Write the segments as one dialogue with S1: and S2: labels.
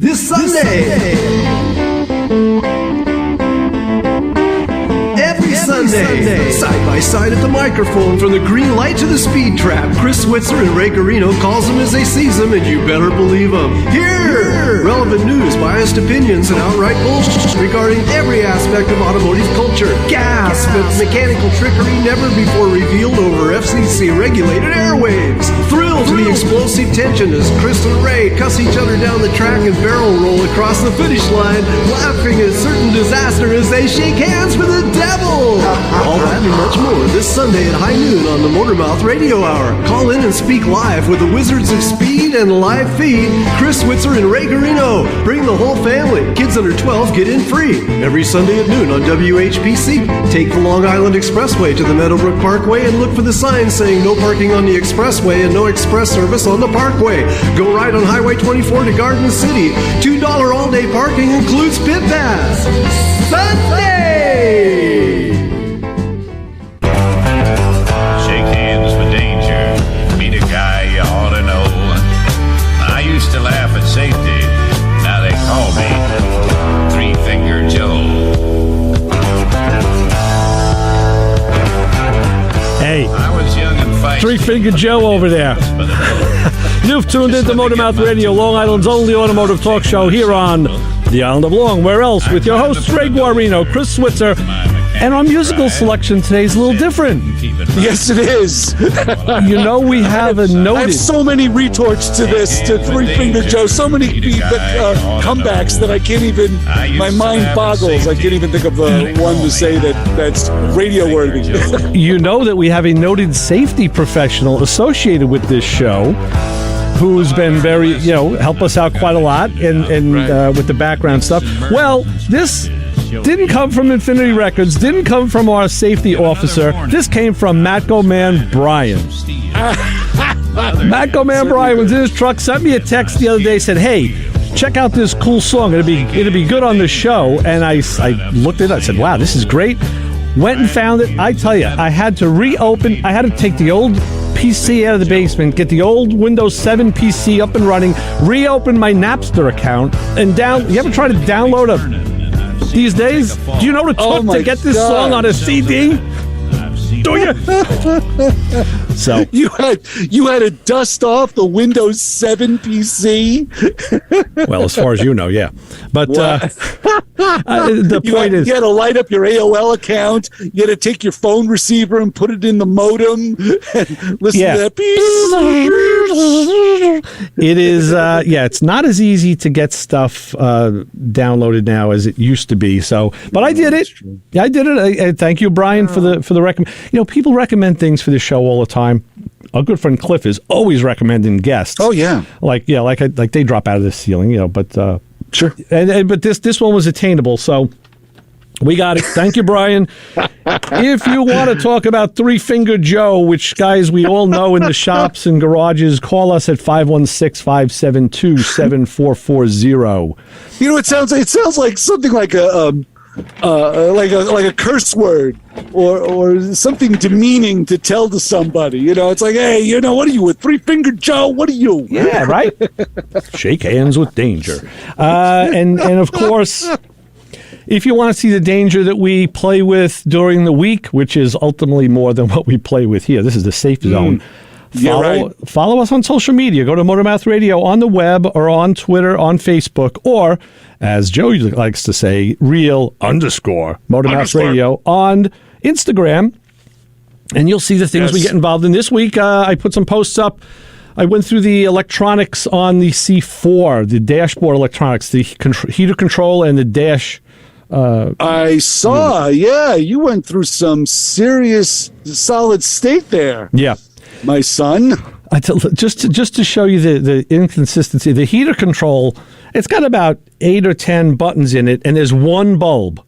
S1: This Sunday. Every Sunday. Side by side at the microphone, from the green light to the speed trap, Chris Switzer and Ray Garino calls them as they sees them, and you better believe them. Here! Relevant news, biased opinions, and outright bullshit regarding every aspect of automotive culture. Gas, mechanical trickery never before revealed over FCC-regulated airwaves. Thrill to the explosive tension as Chris and Ray cuss each other down the track and barrel roll across the finish line, laughing at certain disaster as they shake hands with the devil. All that and much more this Sunday at high noon on the Motormouth Radio Hour. Call in and speak live with the Wizards of Speed and live feed, Chris Switzer and Ray Garino. Bring the whole family. Kids under 12 get in free. Every Sunday at noon on WHPC. Take the Long Island Expressway to the Meadowbrook Parkway and look for the sign saying no parking on the expressway and no express service on the parkway. Go right on Highway 24 to Garden City. $2 all-day parking includes pit pass. Sunday!
S2: Shake hands with danger. Meet a guy you ought to know. I used to laugh at safety. Now they call me Three-Finger Joe.
S3: Hey,
S2: I was young and feisty.
S3: Three-Finger Joe over there. You've tuned into Motormouth Radio, Long Island's only automotive talk show here on the Island of Long. Where else? With your hosts, Ray Guarino, Chris Switzer. And our musical selection today is a little different.
S4: Yes, it is.
S3: You know, we have a
S4: I have
S3: notice.
S4: so many retorts to this, to Three-Finger Joe, so many comebacks that I can't even, my mind boggles. I can't even think of one to say that's radio-worthy.
S3: You know that we have a noted safety professional associated with this show who's been very, help us out quite a lot and with the background stuff. Well, this didn't come from Infinity Records, didn't come from our safety officer. This came from Matco Man Brian. Matco Man Brian was in his truck, sent me a text the other day, said, hey, check out this cool song. It'll be good on the show. And I looked at it, I said, wow, this is great. Went and found it. I tell you, I had to take the old PC out of the basement, get the old Windows 7 PC up and running, reopen my Napster account, and you ever try to download these days? Do you know what it took to get this song on a CD? Do you? So
S4: you had to dust off the Windows 7 PC.
S3: Well, as far as you know, yeah. But the point is,
S4: you had to light up your AOL account. You had to take your phone receiver and put it in the modem and listen to that.
S3: It is, it's not as easy to get stuff downloaded now as it used to be. So, but I did it. I did it. I thank you, Brian, for the recommend. People recommend things for the show all the time. Our good friend Cliff is always recommending guests.
S4: Oh yeah,
S3: like they drop out of the ceiling, but
S4: sure.
S3: But this one was attainable, so we got it. Thank you, Brian. If you want to talk about Three-Finger Joe, which guys we all know in the shops and garages, call us at 516-572-7440.
S4: It sounds like something like a curse word or something demeaning to tell to somebody. It's like, hey, what are you, with Three-Finger Joe? What are you?
S3: Yeah, right? Shake hands with danger. And of course, if you want to see the danger that we play with during the week, which is ultimately more than what we play with here, this is the safe zone. Follow us on social media. Go to Motormouth Radio on the web or on Twitter, on Facebook, or, as Joe likes to say, real_Motormouth Radio on Instagram. And you'll see the things we get involved in. This week, I put some posts up. I went through the electronics on the C4, the dashboard electronics, the heater control and the dash.
S4: I saw, you went through some serious solid state there.
S3: Yeah.
S4: My son.
S3: Just to show you the inconsistency, the heater control, it's got about 8 or 10 buttons in it, and there's one bulb,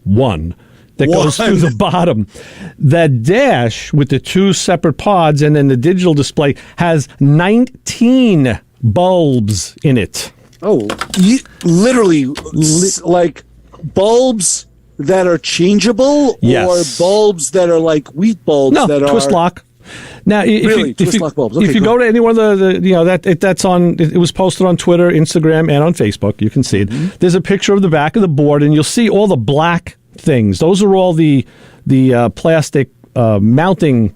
S3: that goes through the bottom. That dash with the 2 separate pods and then the digital display has 19 bulbs in it.
S4: Oh, literally, like bulbs that are changeable, or bulbs that are like wheat bulbs that are
S3: twist lock. Now,
S4: Really? Twist lock bulbs. Okay,
S3: if you go to any one of that's on. It was posted on Twitter, Instagram, and on Facebook. You can see it.
S4: Mm-hmm.
S3: There's a picture of the back of the board, and you'll see all the black things. Those are all the plastic mounting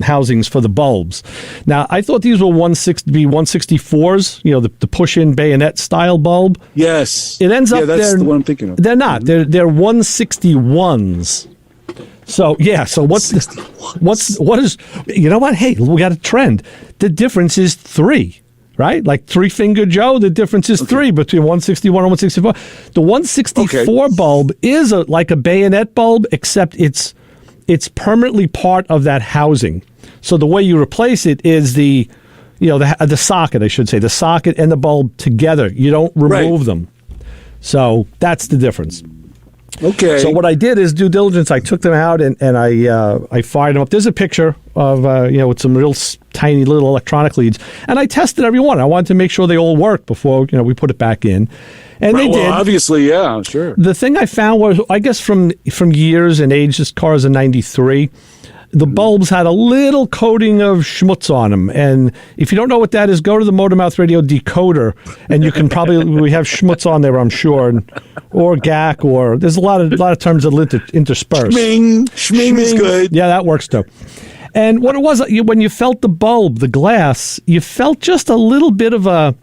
S3: housings for the bulbs. Now, I thought these were 164s, the push-in bayonet style bulb.
S4: Yes.
S3: It ends up
S4: that's the one I'm thinking of.
S3: They're not. They're 161s. So what is, you know what? Hey, we got a trend. The difference is 3. Right? Like 3-finger Joe, the difference is 3 between 161 and 164. The 164 bulb is like a bayonet bulb, except it's permanently part of that housing. So the way you replace it is the socket, I should say, the socket and the bulb together. You don't remove them. So that's the difference.
S4: Okay.
S3: So what I did is due diligence. I took them out and I fired them up. There's a picture of with some real tiny little electronic leads, and I tested every one. I wanted to make sure they all worked before we put it back in, and they did.
S4: Obviously, yeah, sure.
S3: The thing I found was, I guess from years and age, this car is a '93. The bulbs had a little coating of schmutz on them, and if you don't know what that is, go to the Motor Mouth Radio decoder, and you can we have schmutz on there, I'm sure, or gack, or there's a lot of terms that intersperse.
S4: Schming is good.
S3: Yeah, that works too. And what it was, when you felt the bulb, the glass, you felt just a little bit of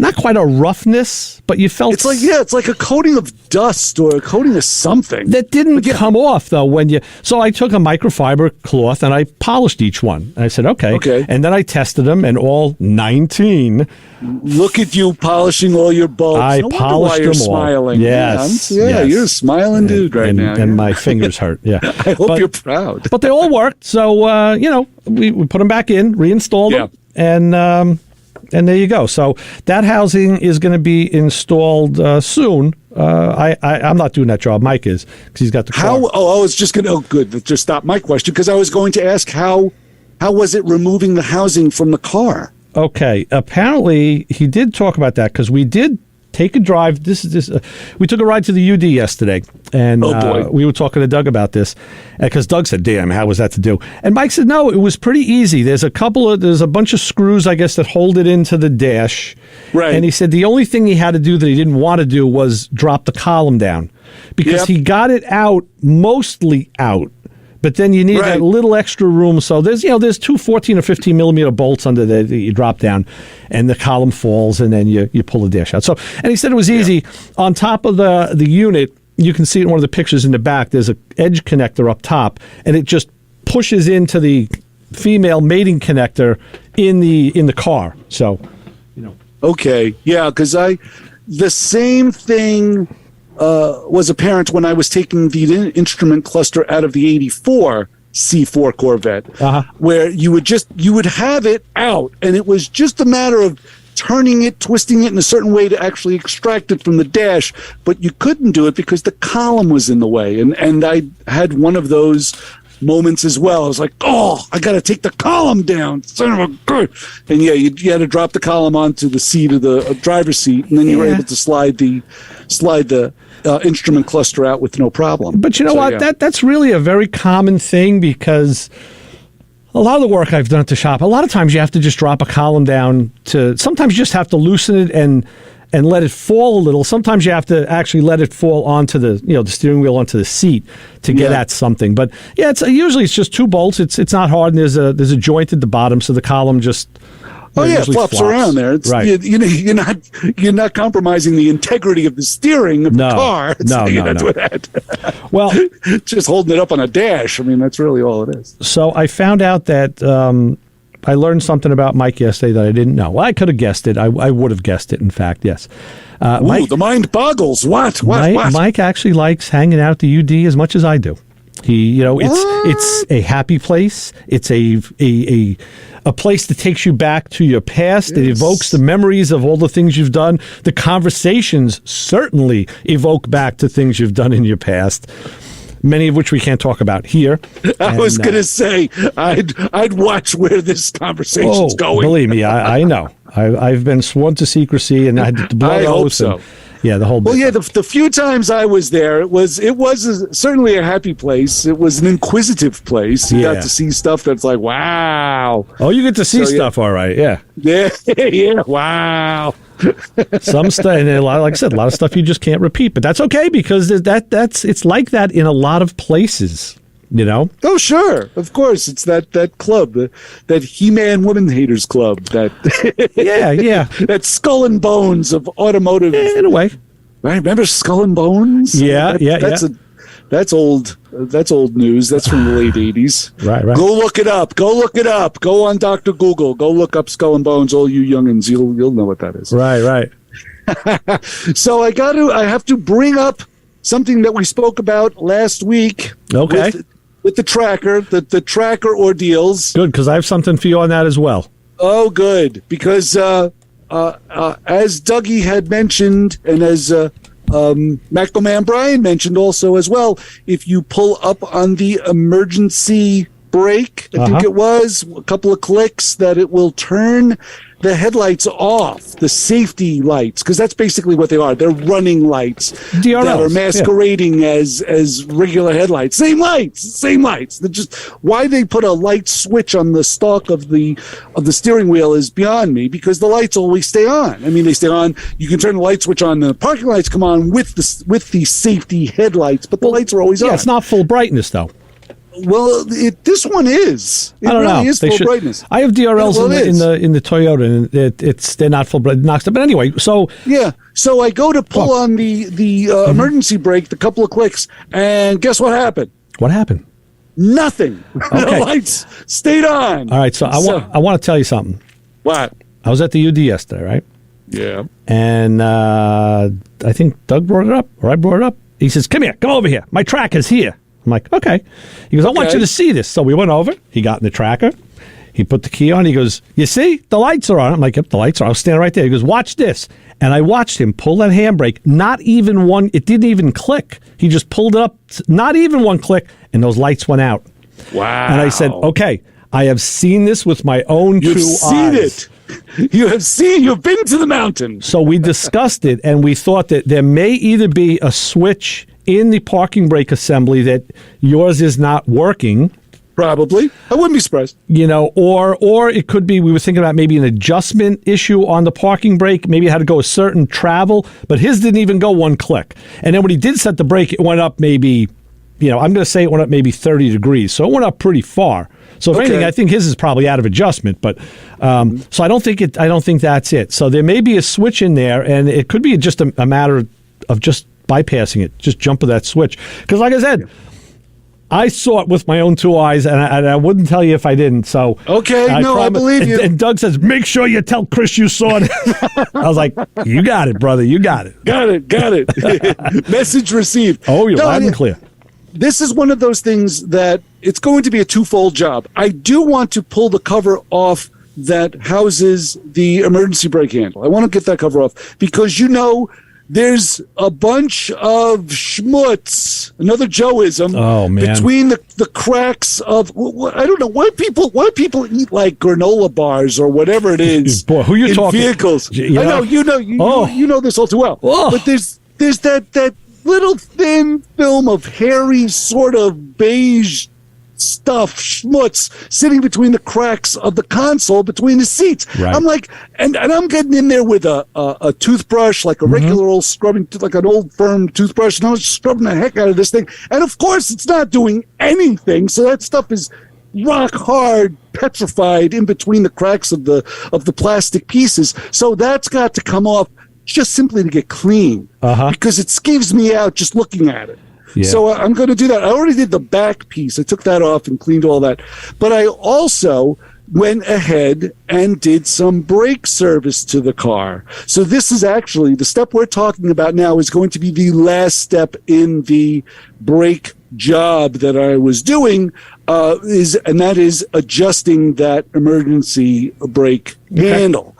S3: not quite a roughness, but you felt...
S4: It's like a coating of dust or a coating of something.
S3: That didn't come off, though, when you... So I took a microfiber cloth and I polished each one. And I said, okay. And then I tested them, and all 19...
S4: Look at you polishing all your bulbs.
S3: I polished them all.
S4: Smiling.
S3: Yes.
S4: Yes. You're a smiling dude now.
S3: And my fingers hurt, yeah.
S4: I hope you're proud.
S3: But they all worked, so, we put them back in, reinstalled them, and there you go. So that housing is going to be installed soon. I'm not doing that job. Mike is, because he's got the car.
S4: I was just going to... Oh, good. Just stop my question, because I was going to ask how was it removing the housing from the car?
S3: Okay. Apparently, he did talk about that, because we did take a drive. We took a ride to the UD yesterday, and we were talking to Doug about this, because Doug said, "Damn, how was that to do?" And Mike said, "No, it was pretty easy. There's a bunch of screws, I guess, that hold it into the dash."
S4: Right.
S3: And he said the only thing he had to do that he didn't want to do was drop the column down, because he got it mostly out. But then you need that little extra room. So there's two 14 or 15 millimeter bolts under there that you drop down, and the column falls, and then you pull the dash out. So, and he said it was easy. On top of the unit, you can see in one of the pictures in the back, there's an edge connector up top, and it just pushes into the female mating connector in the car. So,
S4: Okay, yeah, because the same thing was apparent when I was taking the instrument cluster out of the '84 C4 Corvette, where you would have it out, and it was just a matter of turning it, twisting it in a certain way to actually extract it from the dash, but you couldn't do it because the column was in the way, and I had one of those moments as well. I was like, oh, I got to take the column down, son of a good. And yeah, you had to drop the column onto the seat of the driver's seat, and then you were able to slide the instrument cluster out with no problem.
S3: But you know what? Yeah. That's really a very common thing, because a lot of the work I've done at the shop, a lot of times you have to just drop a column down sometimes you just have to loosen it and let it fall a little. Sometimes you have to actually let it fall onto the steering wheel, onto the seat to get at something. But yeah, usually it's just 2 bolts. It's not hard, and there's a joint at the bottom, so the column just
S4: flops around there. It's,
S3: right.
S4: You're not compromising the integrity of the steering of the car.
S3: No. Well,
S4: just holding it up on a dash. I mean, that's really all it is.
S3: So I found out that I learned something about Mike yesterday that I didn't know. Well, I could have guessed it. I would have guessed it, in fact, yes.
S4: Mike, the mind boggles. What?
S3: Mike actually likes hanging out at the UD as much as I do. It's a happy place. It's a place that takes you back to your past. Yes. It evokes the memories of all the things you've done. The conversations certainly evoke back to things you've done in your past, many of which we can't talk about here.
S4: I was going to say, I'd watch where this conversation's going.
S3: Believe me, I know. I've been sworn to secrecy, and I had to blow
S4: I
S3: the
S4: hope
S3: oath.
S4: so.
S3: Yeah, the whole bit.
S4: Well, yeah, the few times I was there, it was certainly a happy place. It was an inquisitive place. You got to see stuff that's like, wow.
S3: Oh, you get to see stuff, all right, yeah.
S4: Yeah, yeah, wow.
S3: Some stuff, and like I said, a lot of stuff you just can't repeat, but that's okay because it's like that in a lot of places. You know? Oh, sure. Of course. It's that club, that He-Man Woman Haters Club. That yeah. That Skull and Bones of automotive. Yeah, in a way.
S4: Right? Remember Skull and Bones? That's old. That's old news. That's from the late 80s.
S3: Right.
S4: Go look it up. Go on Dr. Google. Go look up Skull and Bones, all you youngins. You'll know what that is.
S3: Right.
S4: So I have to bring up something that we spoke about last week.
S3: Okay.
S4: With the tracker, the tracker ordeals.
S3: Good, because I have something for you on that as well.
S4: Oh, good. Because as Dougie had mentioned, and as Macro Man Brian mentioned also as well, if you pull up on the emergency brake, I think it was, a couple of clicks, that it will turn the headlights off, the safety lights, because that's basically what they are. They're running lights
S3: DRLs,
S4: that are masquerading as regular headlights. Same lights. They're just, why they put a light switch on the stalk of the steering wheel is beyond me, because the lights always stay on. I mean, they stay on. You can turn the light switch on. The parking lights come on with the safety headlights, but the lights are always on.
S3: Yeah, it's not full brightness though.
S4: Well, this one is. It
S3: I don't
S4: really
S3: know.
S4: is full brightness.
S3: I have DRLs in the Toyota, and they're not full brightness. But anyway, so
S4: yeah. So I go to pull on the emergency brake, the couple of clicks, and guess what happened?
S3: What happened?
S4: Nothing. Okay. The lights stayed on.
S3: All right. So I want to tell you something.
S4: What?
S3: I was at the UD yesterday, right?
S4: Yeah.
S3: And I think Doug brought it up, or I brought it up. He says, "Come over here. My tracker's here." I'm like, okay. He goes, I want you to see this. So we went over. He got in the tracker. He put the key on. He goes, you see? The lights are on. I'm like, yep, the lights are on. I was standing right there. He goes, watch this. And I watched him pull that handbrake. Not even one. It didn't even click. He just pulled it up. Not even one click. And those lights went out.
S4: Wow.
S3: And I said, okay, I have seen this with my own two eyes.
S4: You've seen it. You've been to the mountain.
S3: So we discussed it, and we thought that there may either be a switch in the parking brake assembly that yours is not working.
S4: Probably. I wouldn't be surprised.
S3: You know, or it could be, we were thinking about maybe an adjustment issue on the parking brake. Maybe it had to go a certain travel, but his didn't even go one click. And then when he did set the brake, it went up maybe, I'm going to say it went up maybe 30 degrees. So it went up pretty far. So if anything, I think his is probably out of adjustment. But so I don't think that's it. So there may be a switch in there, and it could be just a matter of just bypassing it, just jumping that switch. Because like I said, I saw it with my own two eyes, and I wouldn't tell you if I didn't. So
S4: okay, I believe you.
S3: And Doug says, make sure you tell Chris you saw it. I was like, you got it, brother. You got it.
S4: Got it. Message received.
S3: Oh, you're loud and clear.
S4: This is one of those things that it's going to be a twofold job. I do want to pull the cover off that houses the emergency brake handle. I want to get that cover off because, there's a bunch of schmutz, another Joeism, between the cracks of, I don't know, why people eat like granola bars or whatever it is.
S3: Boy, who you talking?
S4: Vehicles. I know, you know this all too well.
S3: Oh.
S4: But there's that little thin film of hairy sort of beige stuff, schmutz, sitting between the cracks of the console, between the seats.
S3: Right.
S4: I'm like, and I'm getting in there with a toothbrush, like a regular old scrubbing, like an old firm toothbrush, and I was scrubbing the heck out of this thing. And of course, it's not doing anything. So that stuff is rock hard, petrified in between the cracks of the plastic pieces. So that's got to come off just simply to get clean, because it skeeves me out just looking at it. Yeah. So I'm going to do that. I already did the back piece. I took that off and cleaned all that. But I also went ahead and did some brake service to the car. So this is actually, the step we're talking about now is going to be the last step in the brake job that I was doing, and that is adjusting that emergency brake handle.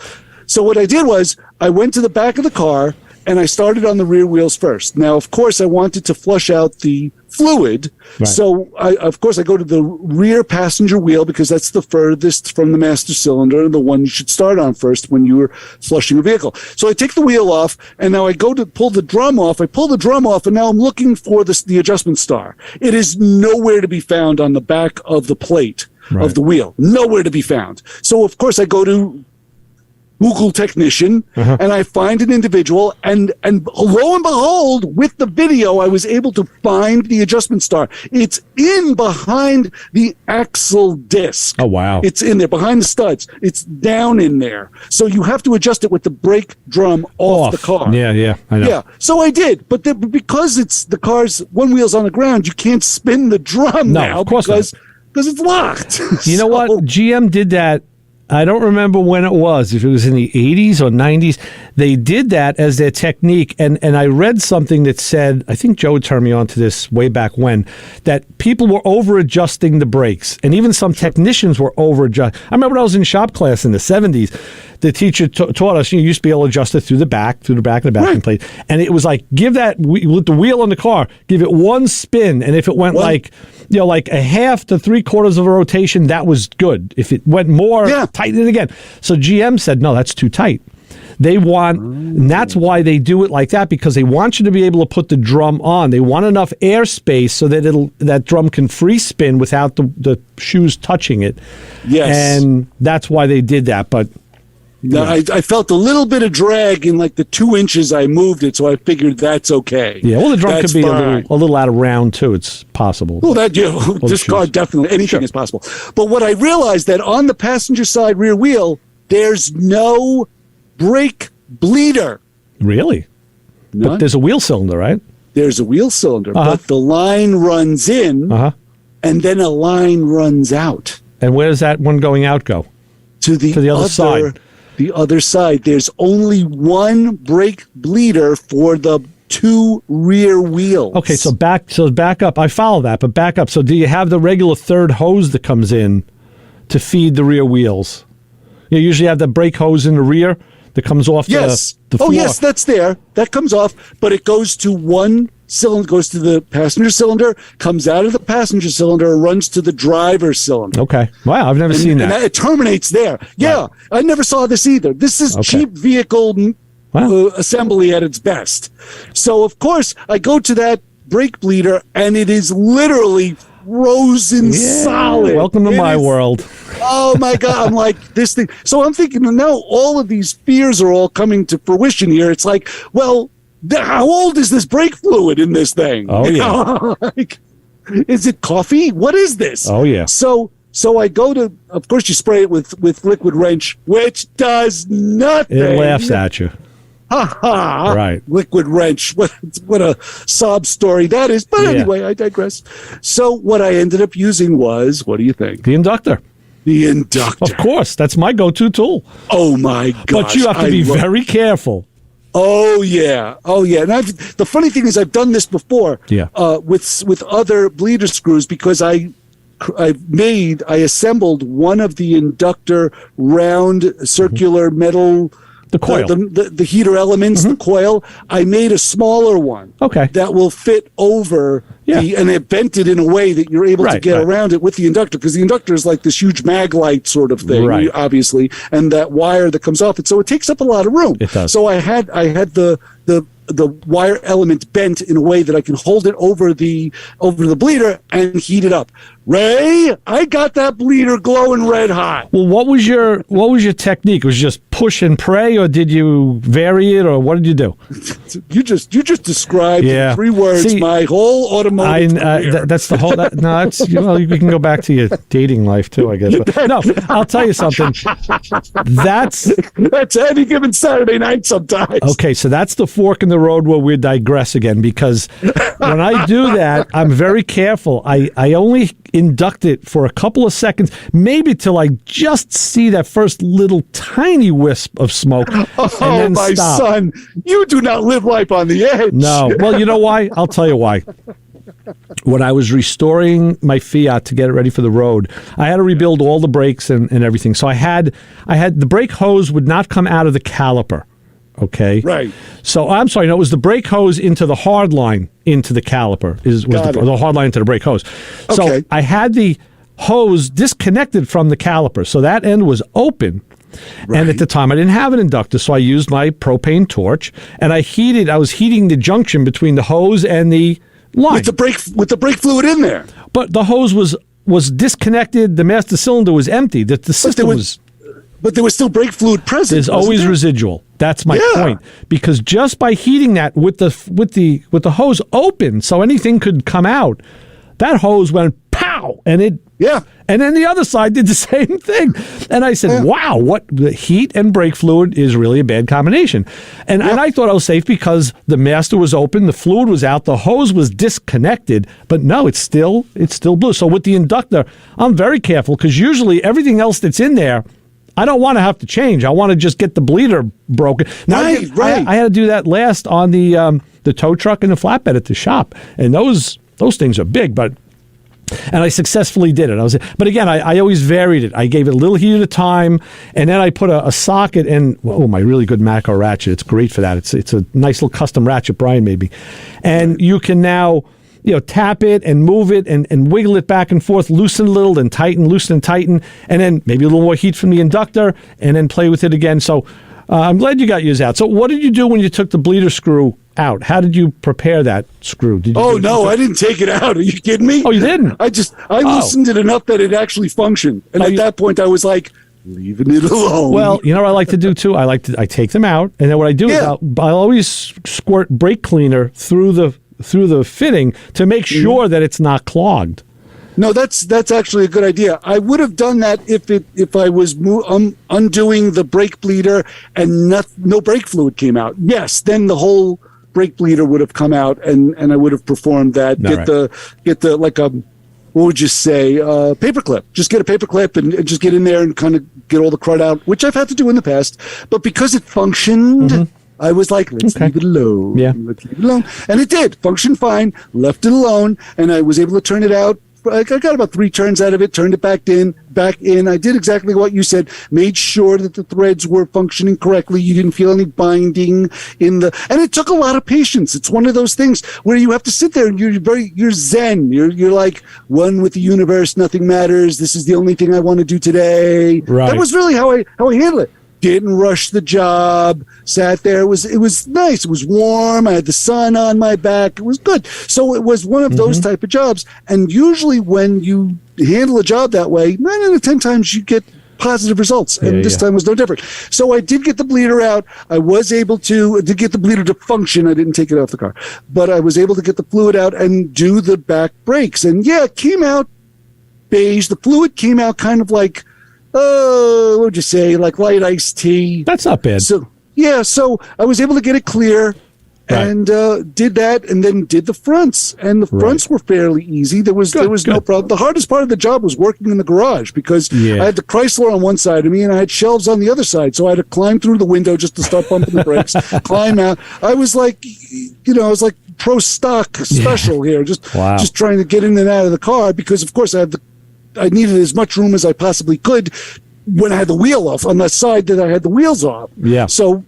S4: So what I did was I went to the back of the car and I started on the rear wheels first. Now, of course, I wanted to flush out the fluid. Right. So, I go to the rear passenger wheel because that's the furthest from the master cylinder and the one you should start on first when you're flushing a vehicle. So I take the wheel off, and now I go to pull the drum off. I pull the drum off, and now I'm looking for the adjustment star. It is nowhere to be found on the back of the plate of the wheel. Nowhere to be found. So, of course, I go to Google technician, and I find an individual, and lo and behold, with the video, I was able to find the adjustment star. It's in behind the axle disc.
S3: Oh, wow.
S4: It's in there, behind the studs. It's down in there. So you have to adjust it with the brake drum off the car.
S3: Yeah, I know.
S4: Yeah, so I did, but because it's the car's one wheel's on the ground, you can't spin the drum now
S3: of course
S4: because it's locked.
S3: You know what? GM did that. I don't remember when it was, if it was in the 80s or 90s. They did that as their technique. And I read something that said, I think Joe turned me on to this way back when, that people were over-adjusting the brakes. And even some technicians were over-adjusting. I remember when I was in shop class in the 70s, the teacher taught us you used to be able to adjust it through the back of the backing plate. And it was like, give that, with the wheel on the car, give it one spin. And if it went like a half to 3/4 of a rotation, that was good. If it went more, tighten it again. So GM said, no, that's too tight. They want, and that's why they do it like that, because they want you to be able to put the drum on. They want enough airspace so that that drum can free spin without the shoes touching it.
S4: Yes.
S3: And that's why they did that. But
S4: no, I felt a little bit of drag in like the 2 inches I moved it, so I figured that's okay.
S3: Yeah, well, the drum could be a little out of round too. It's possible.
S4: Well, this car definitely, anything is possible. But what I realized that on the passenger side rear wheel, there's no brake bleeder.
S3: Really?
S4: None?
S3: But there's a wheel cylinder, right?
S4: There's a wheel cylinder, but the line runs in, and then a line runs out.
S3: And where does that one going out go?
S4: To the other side. The other side. There's only one brake bleeder for the 2 rear wheels.
S3: Okay, so back up. I follow that, but back up. So do you have the regular third hose that comes in to feed the rear wheels? You usually have the brake hose in the rear that comes off the floor.
S4: Oh, yes, that's there. That comes off, but it goes to one cylinder, goes to the passenger cylinder, comes out of the passenger cylinder, and runs to the driver's cylinder.
S3: Okay. Wow, I've never seen that.
S4: And it terminates there. Yeah, right. I never saw this either. This is cheap vehicle assembly at its best. So, of course, I go to that brake bleeder, and it is literally frozen solid.
S3: Welcome to my world.
S4: Oh my God. I'm like, this thing. So I'm thinking, now all of these fears are all coming to fruition here. It's like, well, how old is this brake fluid in this thing?
S3: Oh, yeah.
S4: Like, is it coffee? What is this?
S3: Oh, yeah.
S4: So I go to, of course, you spray it with liquid wrench, which does nothing.
S3: It laughs at you.
S4: Ha ha!
S3: Right.
S4: Liquid wrench. What a sob story that is. But anyway, I digress. So what I ended up using was, what do you think?
S3: The inductor.
S4: The inductor.
S3: Of course. That's my go-to tool.
S4: Oh, my gosh.
S3: But you have to be very careful.
S4: Oh, yeah. Oh, yeah. And the funny thing is I've done this before with other bleeder screws, because I assembled one of the inductor round circular metal,
S3: the coil,
S4: the heater elements, the coil. I made a smaller one that will fit over and I bent it in a way that you're able to get around it with the inductor, because the inductor is like this huge mag light sort of thing, obviously, and that wire that comes off it. So it takes up a lot of room.
S3: It does.
S4: So I had the wire element bent in a way that I can hold it over the bleeder and heat it up. Ray, I got that bleeder glowing red hot.
S3: Well, what was your technique? Was it just push and pray, or did you vary it, or what did you do?
S4: You just described in 3 words my whole automotive career.
S3: That's the whole. That's you can go back to your dating life too, I guess. But, no, I'll tell you something. That's any given Saturday night sometimes. Okay, so that's the fork in the road where we digress again, because when I do that, I'm very careful. I only induct it for a couple of seconds, maybe till I just see that first little tiny wisp of smoke.
S4: Oh, and then my stop. Son, you do not live life on the edge.
S3: No. Well, you know why? I'll tell you why. When I was restoring my Fiat to get it ready for the road, I had to rebuild all the brakes and everything. So I had the brake hose would not come out of the caliper. okay?
S4: Right.
S3: So, I'm sorry, no, it was the brake hose into the hard line into the caliper, the hard line into the brake hose. So,
S4: Okay.
S3: I had the hose disconnected from the caliper, so that end was open.
S4: Right.
S3: And at the time, I didn't have an inductor, so I used my propane torch, and I was heating the junction between the hose and the line.
S4: With the brake fluid in there.
S3: But the hose was disconnected. The master cylinder was empty. The system was.
S4: But there was still brake fluid present.
S3: There's always residual. That's my point. Because just by heating that with the hose open, so anything could come out, that hose went pow, and it.
S4: Yeah.
S3: And then the other side did the same thing. And I said, wow, the heat and brake fluid is really a bad combination. And I thought I was safe because the master was open, the fluid was out, the hose was disconnected, but no, it still blew. So with the inductor, I'm very careful because usually everything else that's in there, I don't want to have to change. I want to just get the bleeder broken. Now, I had to do that last on the tow truck and the flatbed at the shop. And those things are big, and I successfully did it. But again, I always varied it. I gave it a little heat at a time, and then I put a socket in. My really good Macro ratchet. It's great for that. It's a nice little custom ratchet Brian made me, and you can now tap it and move it and wiggle it back and forth, loosen a little, then tighten, loosen and tighten, and then maybe a little more heat from the inductor, and then play with it again. So I'm glad you got yours out. So what did you do when you took the bleeder screw out? How did you prepare that screw?
S4: I didn't take it out. Are you kidding me?
S3: Oh, you didn't?
S4: I loosened it enough that it actually functioned. And at that point I was like, leaving it alone.
S3: Well, you know what I like to do too? I take them out, and then what I do is I'll always squirt brake cleaner through the fitting to make sure that it's not clogged.
S4: No, that's actually a good idea. I would have done that if I was undoing the brake bleeder and no brake fluid came out. Yes, then the whole brake bleeder would have come out, and I would have performed that. Get the like a, what would you say, paper clip. Just get a paper clip and just get in there and kind of get all the crud out, which I've had to do in the past. But because it functioned, I was like, let's leave it alone.
S3: Yeah.
S4: Let's leave it alone. And it did. Functioned fine. Left it alone. And I was able to turn it out. I got about 3 turns out of it, turned it back in. I did exactly what you said, made sure that the threads were functioning correctly. You didn't feel any binding and it took a lot of patience. It's one of those things where you have to sit there and you're zen. You're like one with the universe. Nothing matters. This is the only thing I want to do today.
S3: Right.
S4: That was really how I handled it. Didn't rush the job, sat there. It was nice. It was warm. I had the sun on my back. It was good. So it was one of those type of jobs. And usually when you handle a job that way, 9 out of 10 times you get positive results. And this time was no different. So I did get the bleeder out. I was able to get the bleeder to function. I didn't take it off the car. But I was able to get the fluid out and do the back brakes. And it came out beige. The fluid came out kind of like, what would you say, like light iced tea.
S3: That's not bad.
S4: So I was able to get it clear and did that, and then did the fronts. And the fronts were fairly easy. There was no problem. The hardest part of the job was working in the garage because I had the Chrysler on one side of me and I had shelves on the other side. So I had to climb through the window just to start pumping the brakes, climb out. I was like, pro stock special here, just trying to get in and out of the car because, of course, I needed as much room as I possibly could when I had the wheel off on the side that I had the wheels off.
S3: Yeah.
S4: So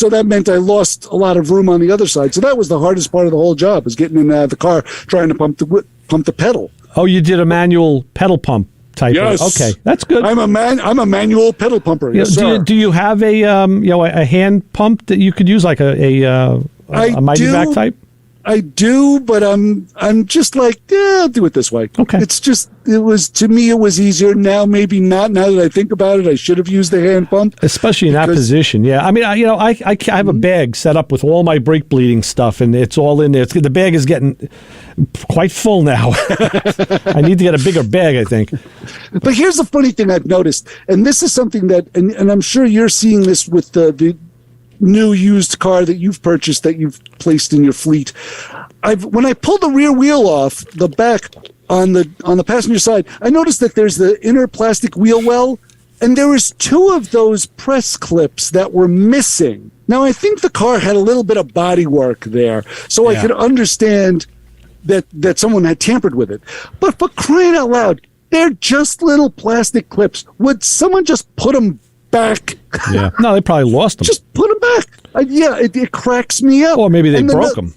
S4: that meant I lost a lot of room on the other side. So that was the hardest part of the whole job, was getting in and out of the car, trying to pump the pedal.
S3: Oh, you did a manual pedal pump type.
S4: Yes.
S3: Okay, that's good.
S4: I'm a manual pedal pumper. Yes, sir.
S3: Do you have a hand pump that you could use, like a Mighty Vac type?
S4: I do, but I'm just like, I'll do it this way.
S3: Okay.
S4: To me, it was easier. Now, maybe not. Now that I think about it, I should have used the hand pump.
S3: Especially in that position. Yeah. I mean, I have a bag set up with all my brake bleeding stuff, and it's all in there. The bag is getting quite full now. I need to get a bigger bag, I think.
S4: But here's the funny thing I've noticed, and this is something that, and I'm sure you're seeing this with the new used car that you've purchased, that you've placed in your fleet. When I pulled the rear wheel off the back on the passenger side, I noticed that there's the inner plastic wheel well, and there was 2 of those press clips that were missing. Now, I think the car had a little bit of body work there, so I could understand that someone had tampered with it. But for crying out loud, they're just little plastic clips. Would someone just put them back?
S3: Yeah. No, they probably lost them.
S4: Just put them back. It cracks me up.
S3: Or maybe they broke them.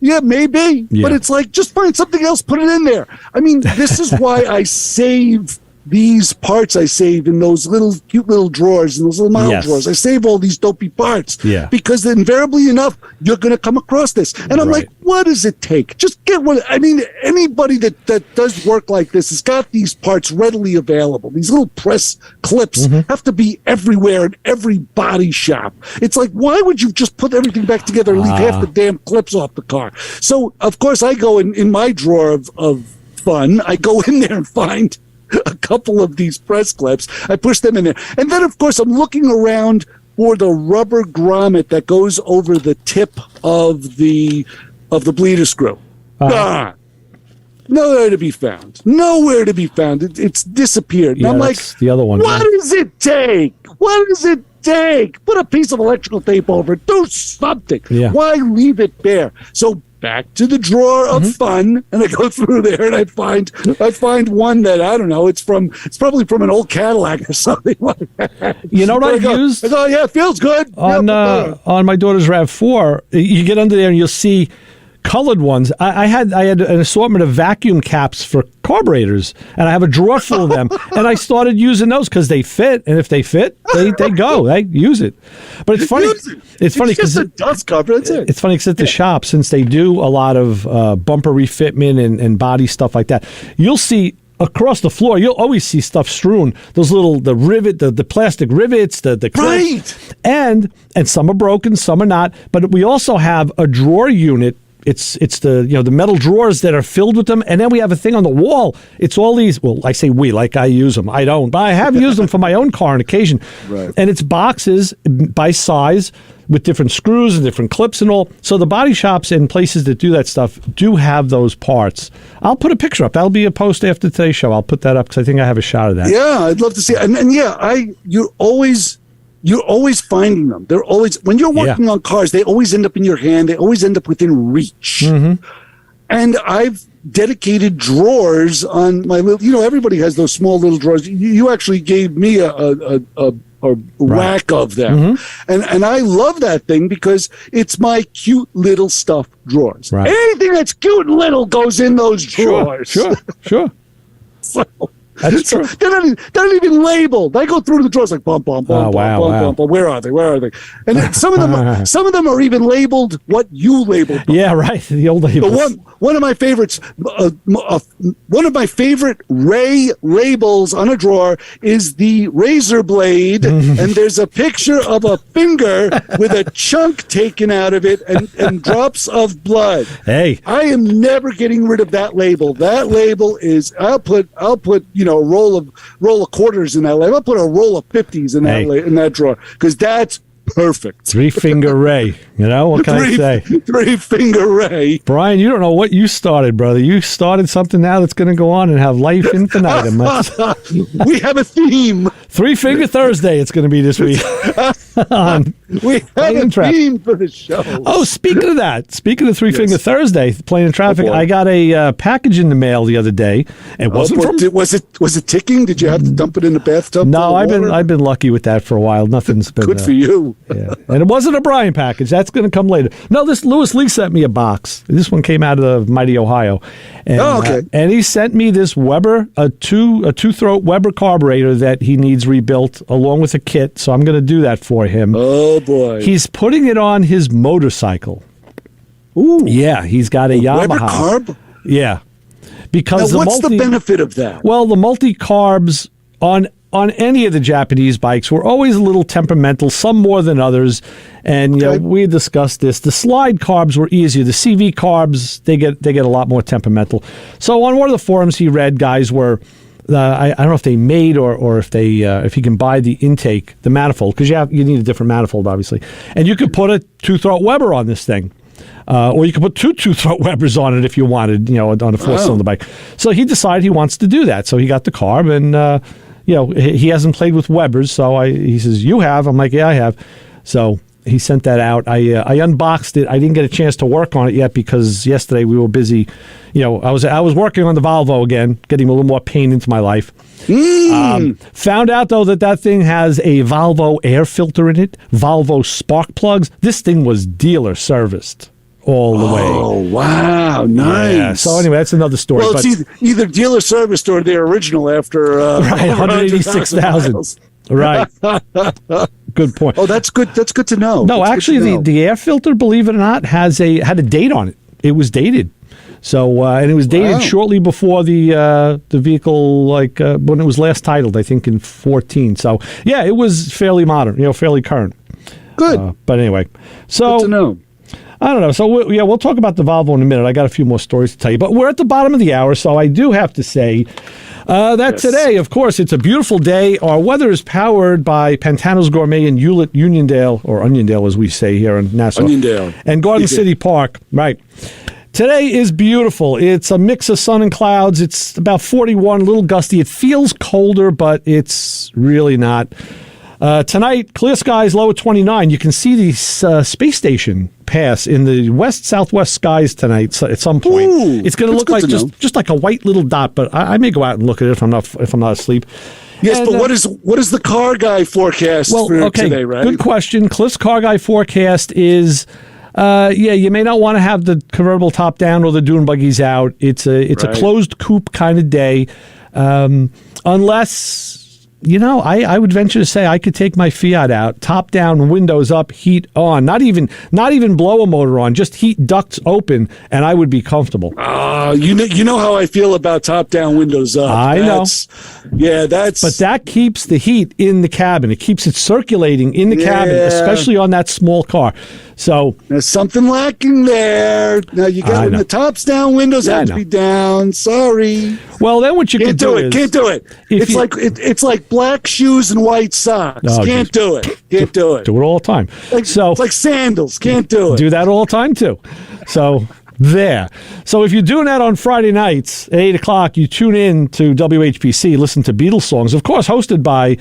S4: Yeah, maybe.
S3: Yeah.
S4: But it's like, just find something else, put it in there. I mean, this is why I save these parts. I save in those cute little drawers, and those little model drawers. I save all these dopey parts.
S3: Yeah.
S4: Because invariably enough, you're going to come across this. And I'm like, what does it take? Just get one. I mean, anybody that does work like this has got these parts readily available. These little press clips have to be everywhere in every body shop. It's like, why would you just put everything back together and leave half the damn clips off the car? So, of course, I go in my drawer of fun. I go in there and find a couple of these press clips. I push them in there. And then, of course, I'm looking around for the rubber grommet that goes over the tip of the bleeder screw. Nowhere to be found. Nowhere to be found. It's disappeared. And I'm like,
S3: the other one.
S4: What does it take? What does it take? Put a piece of electrical tape over it. Do something.
S3: Yeah.
S4: Why leave it bare? So back to the drawer of fun, and I go through there and I find one that, I don't know, it's probably from an old Cadillac or something like that.
S3: You know what I used?
S4: I go, yeah, it feels good.
S3: On my daughter's RAV4, you get under there and you'll see colored ones. I had an assortment of vacuum caps for carburetors, and I have a drawer full of them. And I started using those because they fit, and if they fit, they go. They use it. But it's funny. It's funny because
S4: a dust cover. That's it.
S3: It's funny because at the shop, since they do a lot of bumper refitment and body stuff like that, you'll see across the floor, you'll always see stuff strewn. Those the plastic rivets, the clips.
S4: Right.
S3: And some are broken, some are not. But we also have a drawer unit. It's the metal drawers that are filled with them, and then we have a thing on the wall. It's all these. Well, I say we, like I use them. I don't, but I have used them for my own car on occasion.
S4: Right.
S3: And it's boxes by size with different screws and different clips and all. So the body shops and places that do that stuff do have those parts. I'll put a picture up. That'll be a post after today's show. I'll put that up because I think I have a shot of that.
S4: Yeah, I'd love to see it. And yeah, you're always finding them. They're always, when you're working on cars, they always end up in your hand. They always end up within reach. And I've dedicated drawers on my little, everybody has those small little drawers. You actually gave me a rack of them. And I love that thing because it's my cute little stuffed drawers.
S3: Right.
S4: Anything that's cute and little goes in those drawers.
S3: Sure.
S4: So,
S3: That's true.
S4: They're not even labeled. I go through the drawers like bum. Where are they? And then some of them are even labeled what you labeled them.
S3: Yeah, right. The old labels.
S4: One of my favorites, one of my favorite Ray labels on a drawer is the razor blade, and there's a picture of a finger with a chunk taken out of it and drops of blood.
S3: Hey,
S4: I am never getting rid of that label. That label is I'll put a roll of quarters in that label. I'll put a roll of 50s in that drawer because that's perfect.
S3: 3-finger Ray. What can I say?
S4: 3-finger Ray.
S3: Brian, you don't know what you started, brother. You started something now that's going to go on and have life infinitum.
S4: We have a theme.
S3: 3-finger Thursday it's going to be this week.
S4: We have a theme for the show.
S3: Oh, speaking of 3-finger Thursday, Plane and Traffic, I got a package in the mail the other day. It wasn't
S4: was it ticking? Did you have to dump it in the bathtub?
S3: No, I've been lucky with that for a while. Nothing's been
S4: good for you.
S3: Yeah. And it wasn't a Brian package. That's going to come later. No, this Lewis Lee sent me a box. This one came out of mighty Ohio. And,
S4: okay.
S3: And he sent me this Weber, a two-throat Weber carburetor that he needs rebuilt along with a kit. So I'm going to do that for him.
S4: Oh, boy.
S3: He's putting it on his motorcycle.
S4: Ooh.
S3: Yeah, he's got a Yamaha.
S4: Weber carb?
S3: Yeah. Because
S4: now, what's the benefit of that?
S3: Well, the multi-carbs on any of the Japanese bikes were always a little temperamental, some more than others. And we discussed this. The slide carbs were easier. The CV carbs, they get a lot more temperamental. So on one of the forums he read, guys were I don't know if they made or if he can buy the intake, the manifold, because you need a different manifold, obviously. And you could put a two-throat Weber on this thing. Or you could put two-throat Webers on it if you wanted, on a four-cylinder bike. So he decided he wants to do that. So he got the carb, and he hasn't played with Webers. So he says, "You have?" I'm like, "Yeah, I have." So He sent that out. I unboxed it. I didn't get a chance to work on it yet because yesterday we were busy. I was working on the Volvo again, getting a little more pain into my life. Found out, though, that thing has a Volvo air filter in it, Volvo spark plugs. This thing was dealer serviced all the way.
S4: Oh, wow. Nice.
S3: Yeah. So anyway, that's another story.
S4: Well, it's either dealer serviced or their original after
S3: right, 186,000. Right. Good point.
S4: Oh, that's good. That's good to know.
S3: No, actually, the air filter, believe it or not, had a date on it. It was dated. So, and it was dated shortly before the vehicle, when it was last titled, I think in 2014. So, yeah, it was fairly modern, fairly current.
S4: Good.
S3: But anyway, so
S4: good to know.
S3: I don't know. So, we'll talk about the Volvo in a minute. I got a few more stories to tell you. But we're at the bottom of the hour, so I do have to say that today, of course, it's a beautiful day. Our weather is powered by Pantano's Gourmet in Hewlett, Uniondale, or Uniondale, as we say here in Nassau.
S4: Uniondale.
S3: And Garden City Park. Right. Today is beautiful. It's a mix of sun and clouds. It's about 41, a little gusty. It feels colder, but it's really not. Tonight, clear skies, low at 29. You can see the space station pass in the west-southwest skies tonight at some point.
S4: Ooh,
S3: it's going to look like just like a white little dot, but I may go out and look at it if I'm not asleep.
S4: Yes, and, but what is the car guy forecast for today, right?
S3: Good question. Cliff's car guy forecast is... you may not want to have the convertible top down or the dune buggies out. It's a closed coupe kind of day, unless I would venture to say I could take my Fiat out, top down, windows up, heat on, not even blow a motor on, just heat ducts open, and I would be comfortable.
S4: You know how I feel about top down, windows up.
S3: I know.
S4: But
S3: that keeps the heat in the cabin. It keeps it circulating in the cabin, especially on that small car. So
S4: there's something lacking there. Now you got the tops down, windows have to be down. Sorry.
S3: Well, then what you
S4: can't do it. Can't do it. It's like black shoes and white socks. Can't do it. Can't do it.
S3: Do it all the time.
S4: It's like sandals. Can't do it.
S3: Do that all the time too. So there. So if you're doing that on Friday nights at 8 o'clock, you tune in to WHPC, listen to Beatles songs, of course, hosted by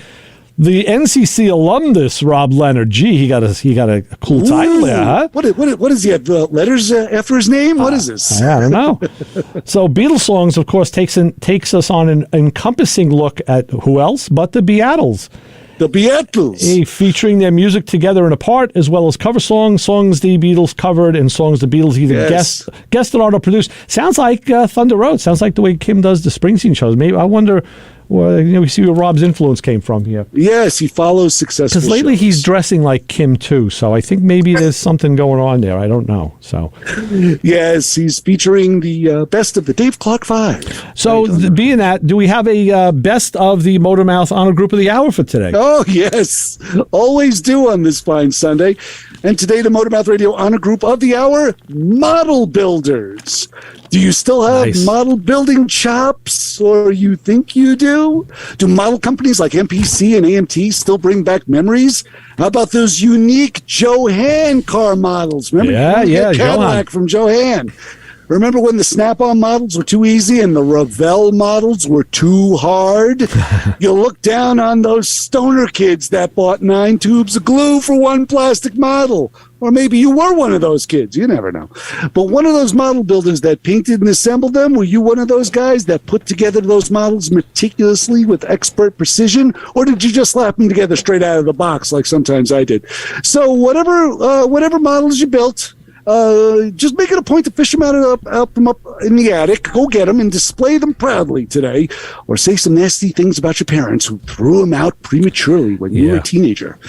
S3: the NCC alumnus Rob Leonard. Gee, he got a cool title there, huh?
S4: What is he have? Letters after his name? What is this?
S3: I don't know. So Beatles songs, of course, takes us on an encompassing look at who else but the Beatles.
S4: The Beatles.
S3: Featuring their music together and apart, as well as cover songs the Beatles covered, and songs the Beatles either guested on or produced. Sounds like Thunder Road. Sounds like the way Kim does the Springsteen shows. Maybe I wonder. Well, we see where Rob's influence came from here.
S4: Yes, he follows successful
S3: because lately
S4: shows.
S3: He's dressing like Kim too, so I think maybe there's something going on there. I don't know. So
S4: yes, he's featuring the best of the Dave Clark 5.
S3: So being that, do we have a best of the Motor Mouth Honor Group of the Hour for today?
S4: Oh yes, always do on this fine Sunday. And today, the Motor Mouth Radio Honor Group of the Hour, Model Builders. Do you still have model building chops, or you think you do? Do model companies like MPC and AMT still bring back memories? How about those unique Johan car models? Remember, Cadillac from Johan. Remember when the Snap-on models were too easy and the Revell models were too hard? You look down on those stoner kids that bought 9 tubes of glue for one plastic model. Or maybe you were one of those kids. You never know. But one of those model builders that painted and assembled them, were you one of those guys that put together those models meticulously with expert precision? Or did you just slap them together straight out of the box like sometimes I did? So whatever models you built, just make it a point to fish them out from up in the attic, go get them and display them proudly today, or say some nasty things about your parents who threw them out prematurely when you were a teenager.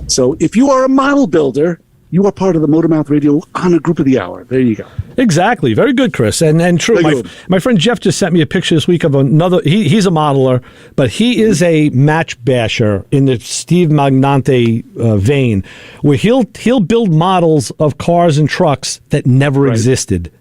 S4: So if you are a model builder, you are part of the Motor Mouth Radio Honor Group of the Hour. There you go.
S3: Exactly. Very good, Chris. And true. My friend Jeff just sent me a picture this week of another. He's a modeler, but he is a match basher in the Steve Magnante vein, where he'll build models of cars and trucks that never existed.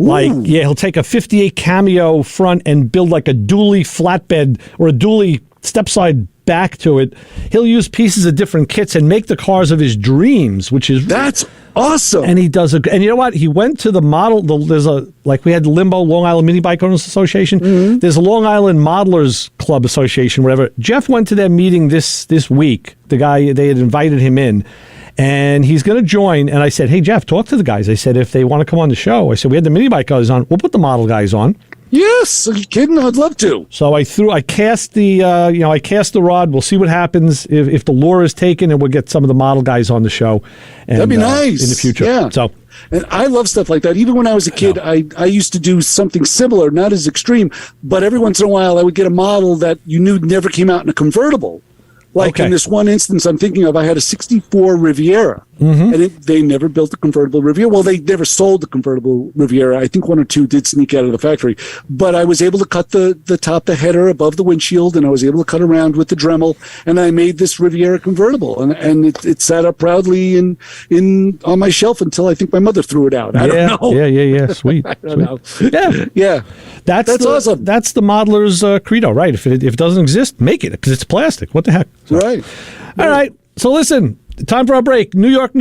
S3: Like, he'll take a 58 Cameo front and build like a dually flatbed or a dually step-side back to it. He'll use pieces of different kits and make the cars of his dreams,
S4: that's awesome.
S3: And he does and you know what? He went to the model. We had the Limbo Long Island Mini Bike Owners Association. Mm-hmm. There's a Long Island Modelers Club Association, whatever. Jeff went to their meeting this week. The guy, they had invited him in. and he's going to join. And I said, hey, Jeff, talk to the guys. I said, if they want to come on the show, I said, we had the mini bike guys on. We'll put the model guys on.
S4: Yes, are you kidding? I'd love to.
S3: So I cast the rod. We'll see what happens if the lure is taken, and we'll get some of the model guys on the show. And,
S4: that'd be nice
S3: in the future.
S4: Yeah.
S3: So,
S4: and I love stuff like that. Even when I was a kid, I used to do something similar, not as extreme, but every once in a while I would get a model that you knew never came out in a convertible. Like in this one instance I'm thinking of, I had a 64 Riviera, and they never built a convertible Riviera. Well, they never sold the convertible Riviera. I think one or two did sneak out of the factory. But I was able to cut the top, the header above the windshield, and I was able to cut around with the Dremel, and I made this Riviera convertible. And it sat up proudly on my shelf until I think my mother threw it out. I don't know.
S3: Yeah. Sweet.
S4: I don't know.
S3: Yeah. That's
S4: awesome.
S3: That's the modeler's credo, right? If it doesn't exist, make it, because it's plastic. What the heck? So.
S4: Right.
S3: All right. So listen, time for our break. New York.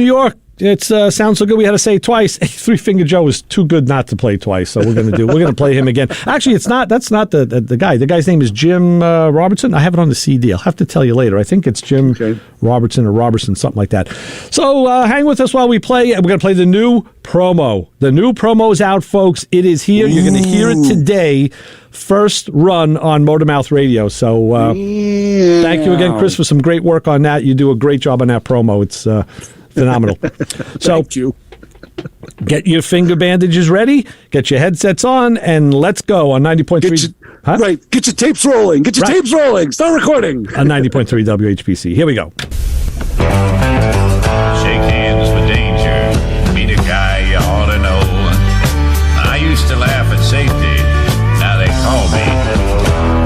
S3: It sounds so good we had to say it twice. Three Finger Joe is too good not to play twice, so we're gonna play him again. Actually, that's not the guy. The guy's name is Jim Robertson. I have it on the CD. I'll have to tell you later. I think it's Jim Robertson or Robertson, something like that. So hang with us while we play. We're gonna play the new promo. The new promo is out, folks. It is here. You're gonna hear it today. First run on Motormouth Radio. So thank you again, Chris, for some great work on that. You do a great job on that promo. It's phenomenal. So
S4: thank you.
S3: Get your finger bandages ready, get your headsets on, and let's go on 90.3.
S4: Right. Get your tapes rolling. Tapes rolling. Start recording.
S3: On 90.3 WHPC. Here we go.
S2: Shake hands with danger. Meet a guy you ought to know. I used to laugh at safety. Now they call me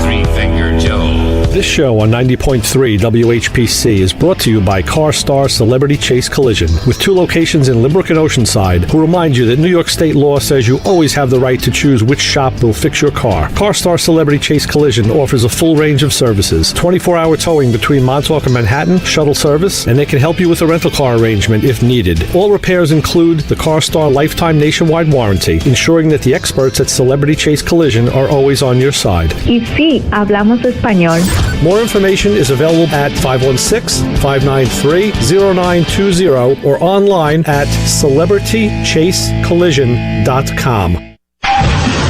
S2: Three Finger Joe.
S5: This show on 90.3 WHPC is brought to you by CarStar Celebrity Chase Collision, with 2 locations in Limerick and Oceanside, who remind you that New York State law says you always have the right to choose which shop will fix your car. CarStar Celebrity Chase Collision offers a full range of services, 24-hour towing between Montauk and Manhattan, shuttle service, and they can help you with a rental car arrangement if needed. All repairs include the CarStar Lifetime Nationwide Warranty, ensuring that the experts at Celebrity Chase Collision are always on your side.
S6: Y sí, hablamos español.
S5: More information is available at 516-593-0920 or online at celebritychasecollision.com.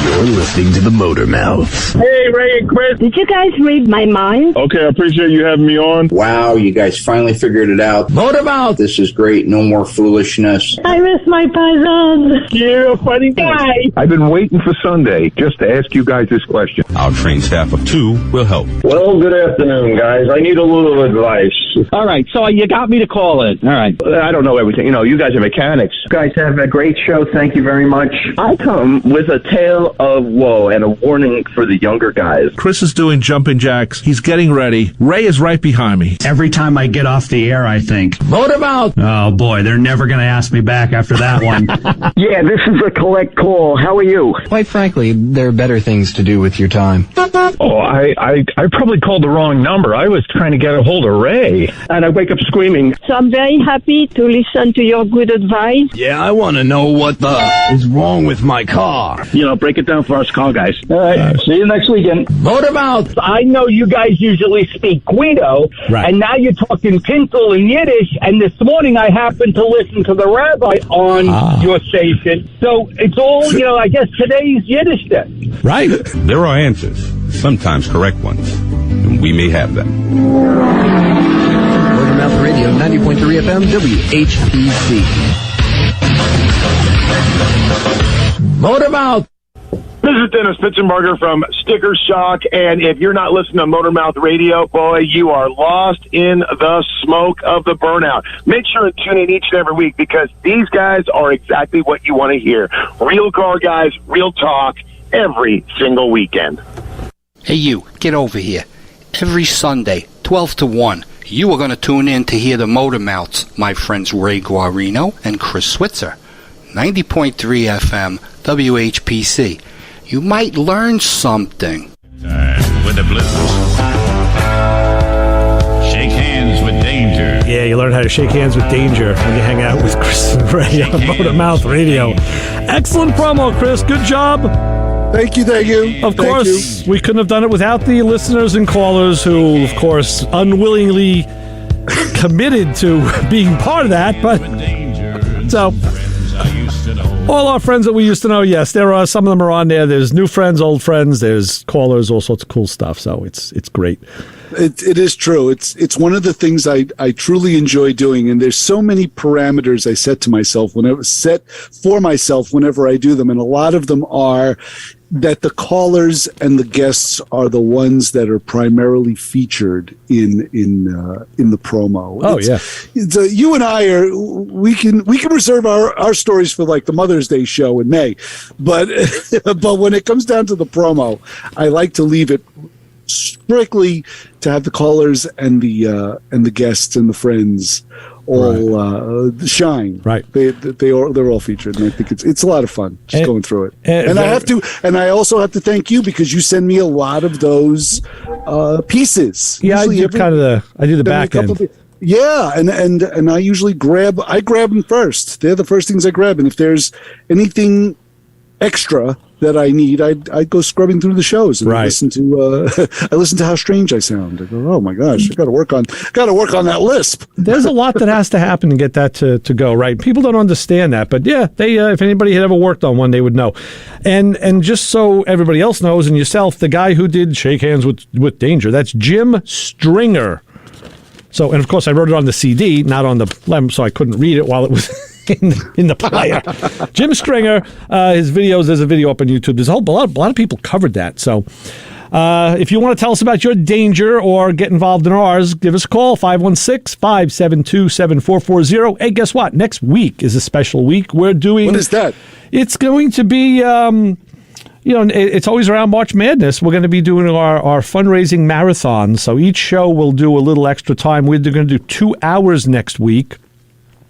S7: You're listening to the Motor Mouth.
S8: Hey, Ray and Chris.
S6: Did you guys read my mind?
S8: Okay, I appreciate you having me on.
S9: Wow, you guys finally figured it out. Motor Mouth. This is great. No more foolishness.
S6: I miss my paisans.
S8: You're a funny guy. I've been waiting for Sunday just to ask you guys this question.
S10: Our trained staff of 2 will help.
S8: Well, good afternoon, guys. I need a little advice. All right, so you got me to call in. All right. I don't know everything. You guys are mechanics.
S11: You guys have a great show. Thank you very much. I come with a tale of woe and a warning for the younger guys.
S10: Chris is doing jumping jacks. He's getting ready. Ray is right behind me.
S12: Every time I get off the air, I think,
S9: Motor Mouth.
S12: oh boy, they're never going to ask me back after that one.
S11: Yeah, this is a collect call. How are you?
S13: Quite frankly, there are better things to do with your time.
S8: Oh, I probably called the wrong number. I was trying to get a hold of Ray. And I wake up screaming.
S6: So I'm very happy to listen to your good advice.
S7: Yeah, I want to know what the is wrong with my car.
S8: Break it down for us call guys. All right. See you next weekend.
S9: Motor Mouth.
S8: I know you guys usually speak Guido, and now you're talking Pintel and Yiddish, and this morning I happened to listen to the rabbi on your station. So it's all, I guess today's Yiddish then.
S3: Right.
S10: There are answers, sometimes correct ones, and we may have them.
S13: Motormouth Radio, 90.3 FM, WHPC.
S9: Motor Mouth.
S8: This is Dennis Pitzenberger from Sticker Shock, and if you're not listening to Motormouth Radio, boy, you are lost in the smoke of the burnout. Make sure and tune in each and every week, because these guys are exactly what you want to hear. Real car guys, real talk, every single weekend.
S14: Hey, you, get over here. Every Sunday, 12 to 1, you are going to tune in to hear the Motormouths, my friends Ray Guarino and Chris Switzer. 90.3 FM, WHPC. You might learn something.
S2: With the blues. Shake hands with danger.
S3: Yeah, you learn how to shake hands with danger when you hang out with Chris and Ray on Motormouth Radio. Excellent promo, Chris. Good job.
S4: Thank you.
S3: Of course, we couldn't have done it without the listeners and callers who, of course, unwillingly committed to being part of that, but so all our friends that we used to know, yes, there are some of them are on there. There's new friends, old friends, there's callers, all sorts of cool stuff. So it's great.
S4: It is true. It's one of the things I truly enjoy doing, and there's so many parameters I set to myself whenever I do them, and a lot of them are that the callers and the guests are the ones that are primarily featured in the promo. You and I we can reserve our stories for like the Mother's Day show in May, but when it comes down to the promo, I like to leave it strictly to have the callers and the guests and the friends all shine. Right. They're all featured, and I think it's a lot of fun just going through it. And I also have to thank you because you send me a lot of those pieces.
S3: Yeah, I do the back end.
S4: Yeah, and I usually grab them first. They're the first things I grab, and if there's anything extra that I need, I go scrubbing through the shows and I listen to how strange I sound. I go, oh my gosh, I got to work on that lisp.
S3: There's a lot that has to happen to get that to go right. People don't understand that, but yeah, they if anybody had ever worked on one, they would know. And just so everybody else knows, and yourself, the guy who did Shake Hands with Danger, that's Jim Stringer. So, and of course, I wrote it on the CD, not on the lem, so I couldn't read it while it was in the player. Jim Stringer, his videos, there's a video up on YouTube. There's a lot of people covered that. So if you want to tell us about your danger or get involved in ours, give us a call, 516-572-7440. Hey, guess what? Next week is a special week. We're doing...
S4: What is that?
S3: It's going to be... it's always around March Madness. We're going to be doing our fundraising marathon. So each show will do a little extra time. We're going to do 2 hours next week.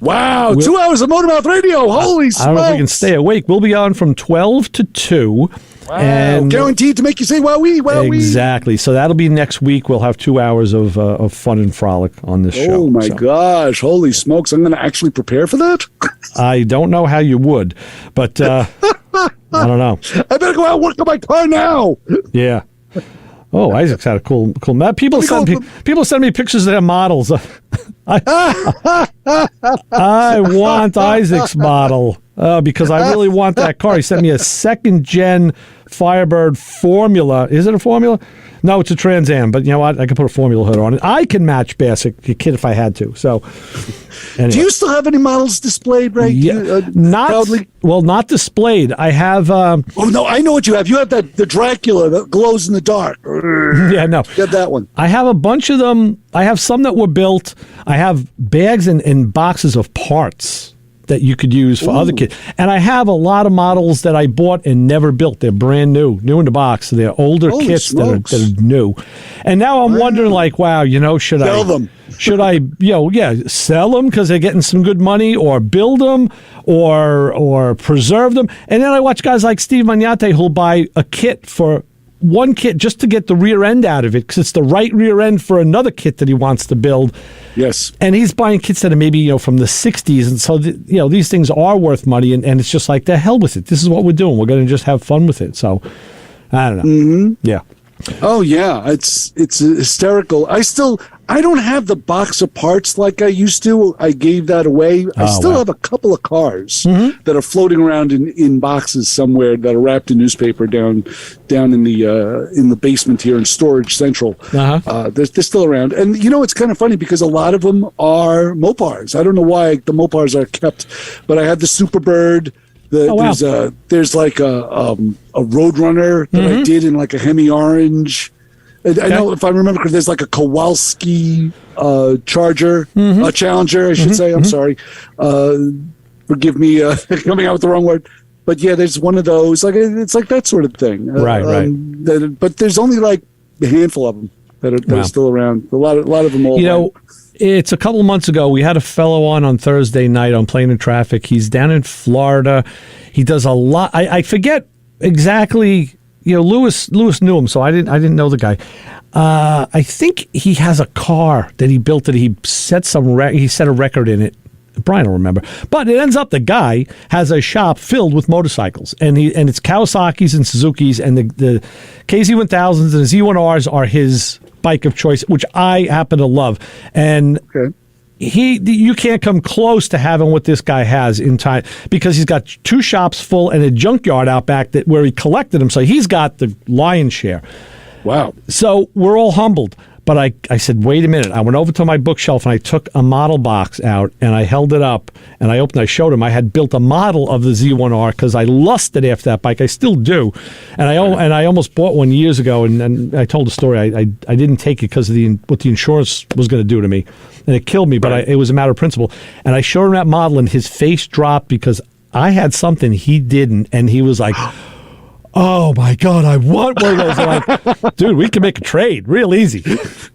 S4: Wow, 2 hours of Motormouth Radio. Holy smokes.
S3: I don't know if we can stay awake. We'll be on from 12 to 2.
S4: Wow. And guaranteed to make you say, wowee, wowee.
S3: Exactly. So that'll be next week. We'll have 2 hours of fun and frolic on this show.
S4: Oh, my gosh. Holy smokes. I'm going to actually prepare for that?
S3: I don't know how you would, but I don't know.
S4: I better go out and work on my car now.
S3: Yeah. Oh, Isaac's had a cool map. People send me pictures of their models. I want Isaac's model because I really want that car. He sent me a second-gen Firebird Formula. Is it a Formula? No, it's a Trans Am, but you know what? I can put a Formula hood on it. I can match Bassick, the kid, if I had to. So, anyway.
S4: Do you still have any models displayed, Ray?
S3: Yeah, not displayed. I have...
S4: oh, no, I know what you have. You have the Dracula that glows in the dark.
S3: Yeah, no.
S4: You have that one.
S3: I have a bunch of them. I have some that were built. I have bags and boxes of parts that you could use for other kids. And I have a lot of models that I bought and never built. They're brand new in the box. They're older kits that are new. And now I'm wondering, like, wow, should I sell them? Should I, sell them because they're getting some good money, or build them, or preserve them? And then I watch guys like Steve Magnate who'll buy a kit for one kit just to get the rear end out of it because it's the right rear end for another kit that he wants to build.
S4: Yes.
S3: And he's buying kits that are maybe, from the 60s. And so, these things are worth money. And it's just like, the hell with it. This is what we're doing. We're going to just have fun with it. So, I don't know.
S4: Mm-hmm.
S3: Yeah.
S4: Oh, yeah. It's hysterical. I don't have the box of parts like I used to. I gave that away. I still have a couple of cars that are floating around in boxes somewhere that are wrapped in newspaper down in the basement here in Storage Central. They're still around. And, it's kind of funny because a lot of them are Mopars. I don't know why the Mopars are kept, but I have the Superbird. There's like a Roadrunner that I did in like a Hemi Orange. I know if I remember correctly, there's like a Kowalski Charger, a Challenger, I should say. I'm sorry. Forgive me coming out with the wrong word. But yeah, there's one of those. Like it's like that sort of thing.
S3: Right.
S4: But there's only like a handful of them that are still around. A lot of them all.
S3: It's a couple of months ago. We had a fellow on Thursday night on Plane and Traffic. He's down in Florida. He does a lot. I forget exactly. Lewis knew him, so I didn't know the guy. I think he has a car that he built that he set he set a record in it. Brian will remember. But it ends up the guy has a shop filled with motorcycles, and it's Kawasaki's and Suzuki's, and the KZ1000s and the Z1Rs are his bike of choice, which I happen to love. And you can't come close to having what this guy has in time, because he's got 2 shops full and a junkyard out back where he collected them. So he's got the lion's share.
S4: Wow.
S3: So we're all humbled. But I said, wait a minute. I went over to my bookshelf and I took a model box out and I held it up and I showed him. I had built a model of the Z1R because I lusted after that bike. I still do. And I almost bought one years ago, and I told the story. I didn't take it because of what the insurance was going to do to me. And it killed me, but it was a matter of principle. And I showed him that model and his face dropped because I had something he didn't. And he was like, oh my God, I want one of those. I'm like, dude, we can make a trade real easy.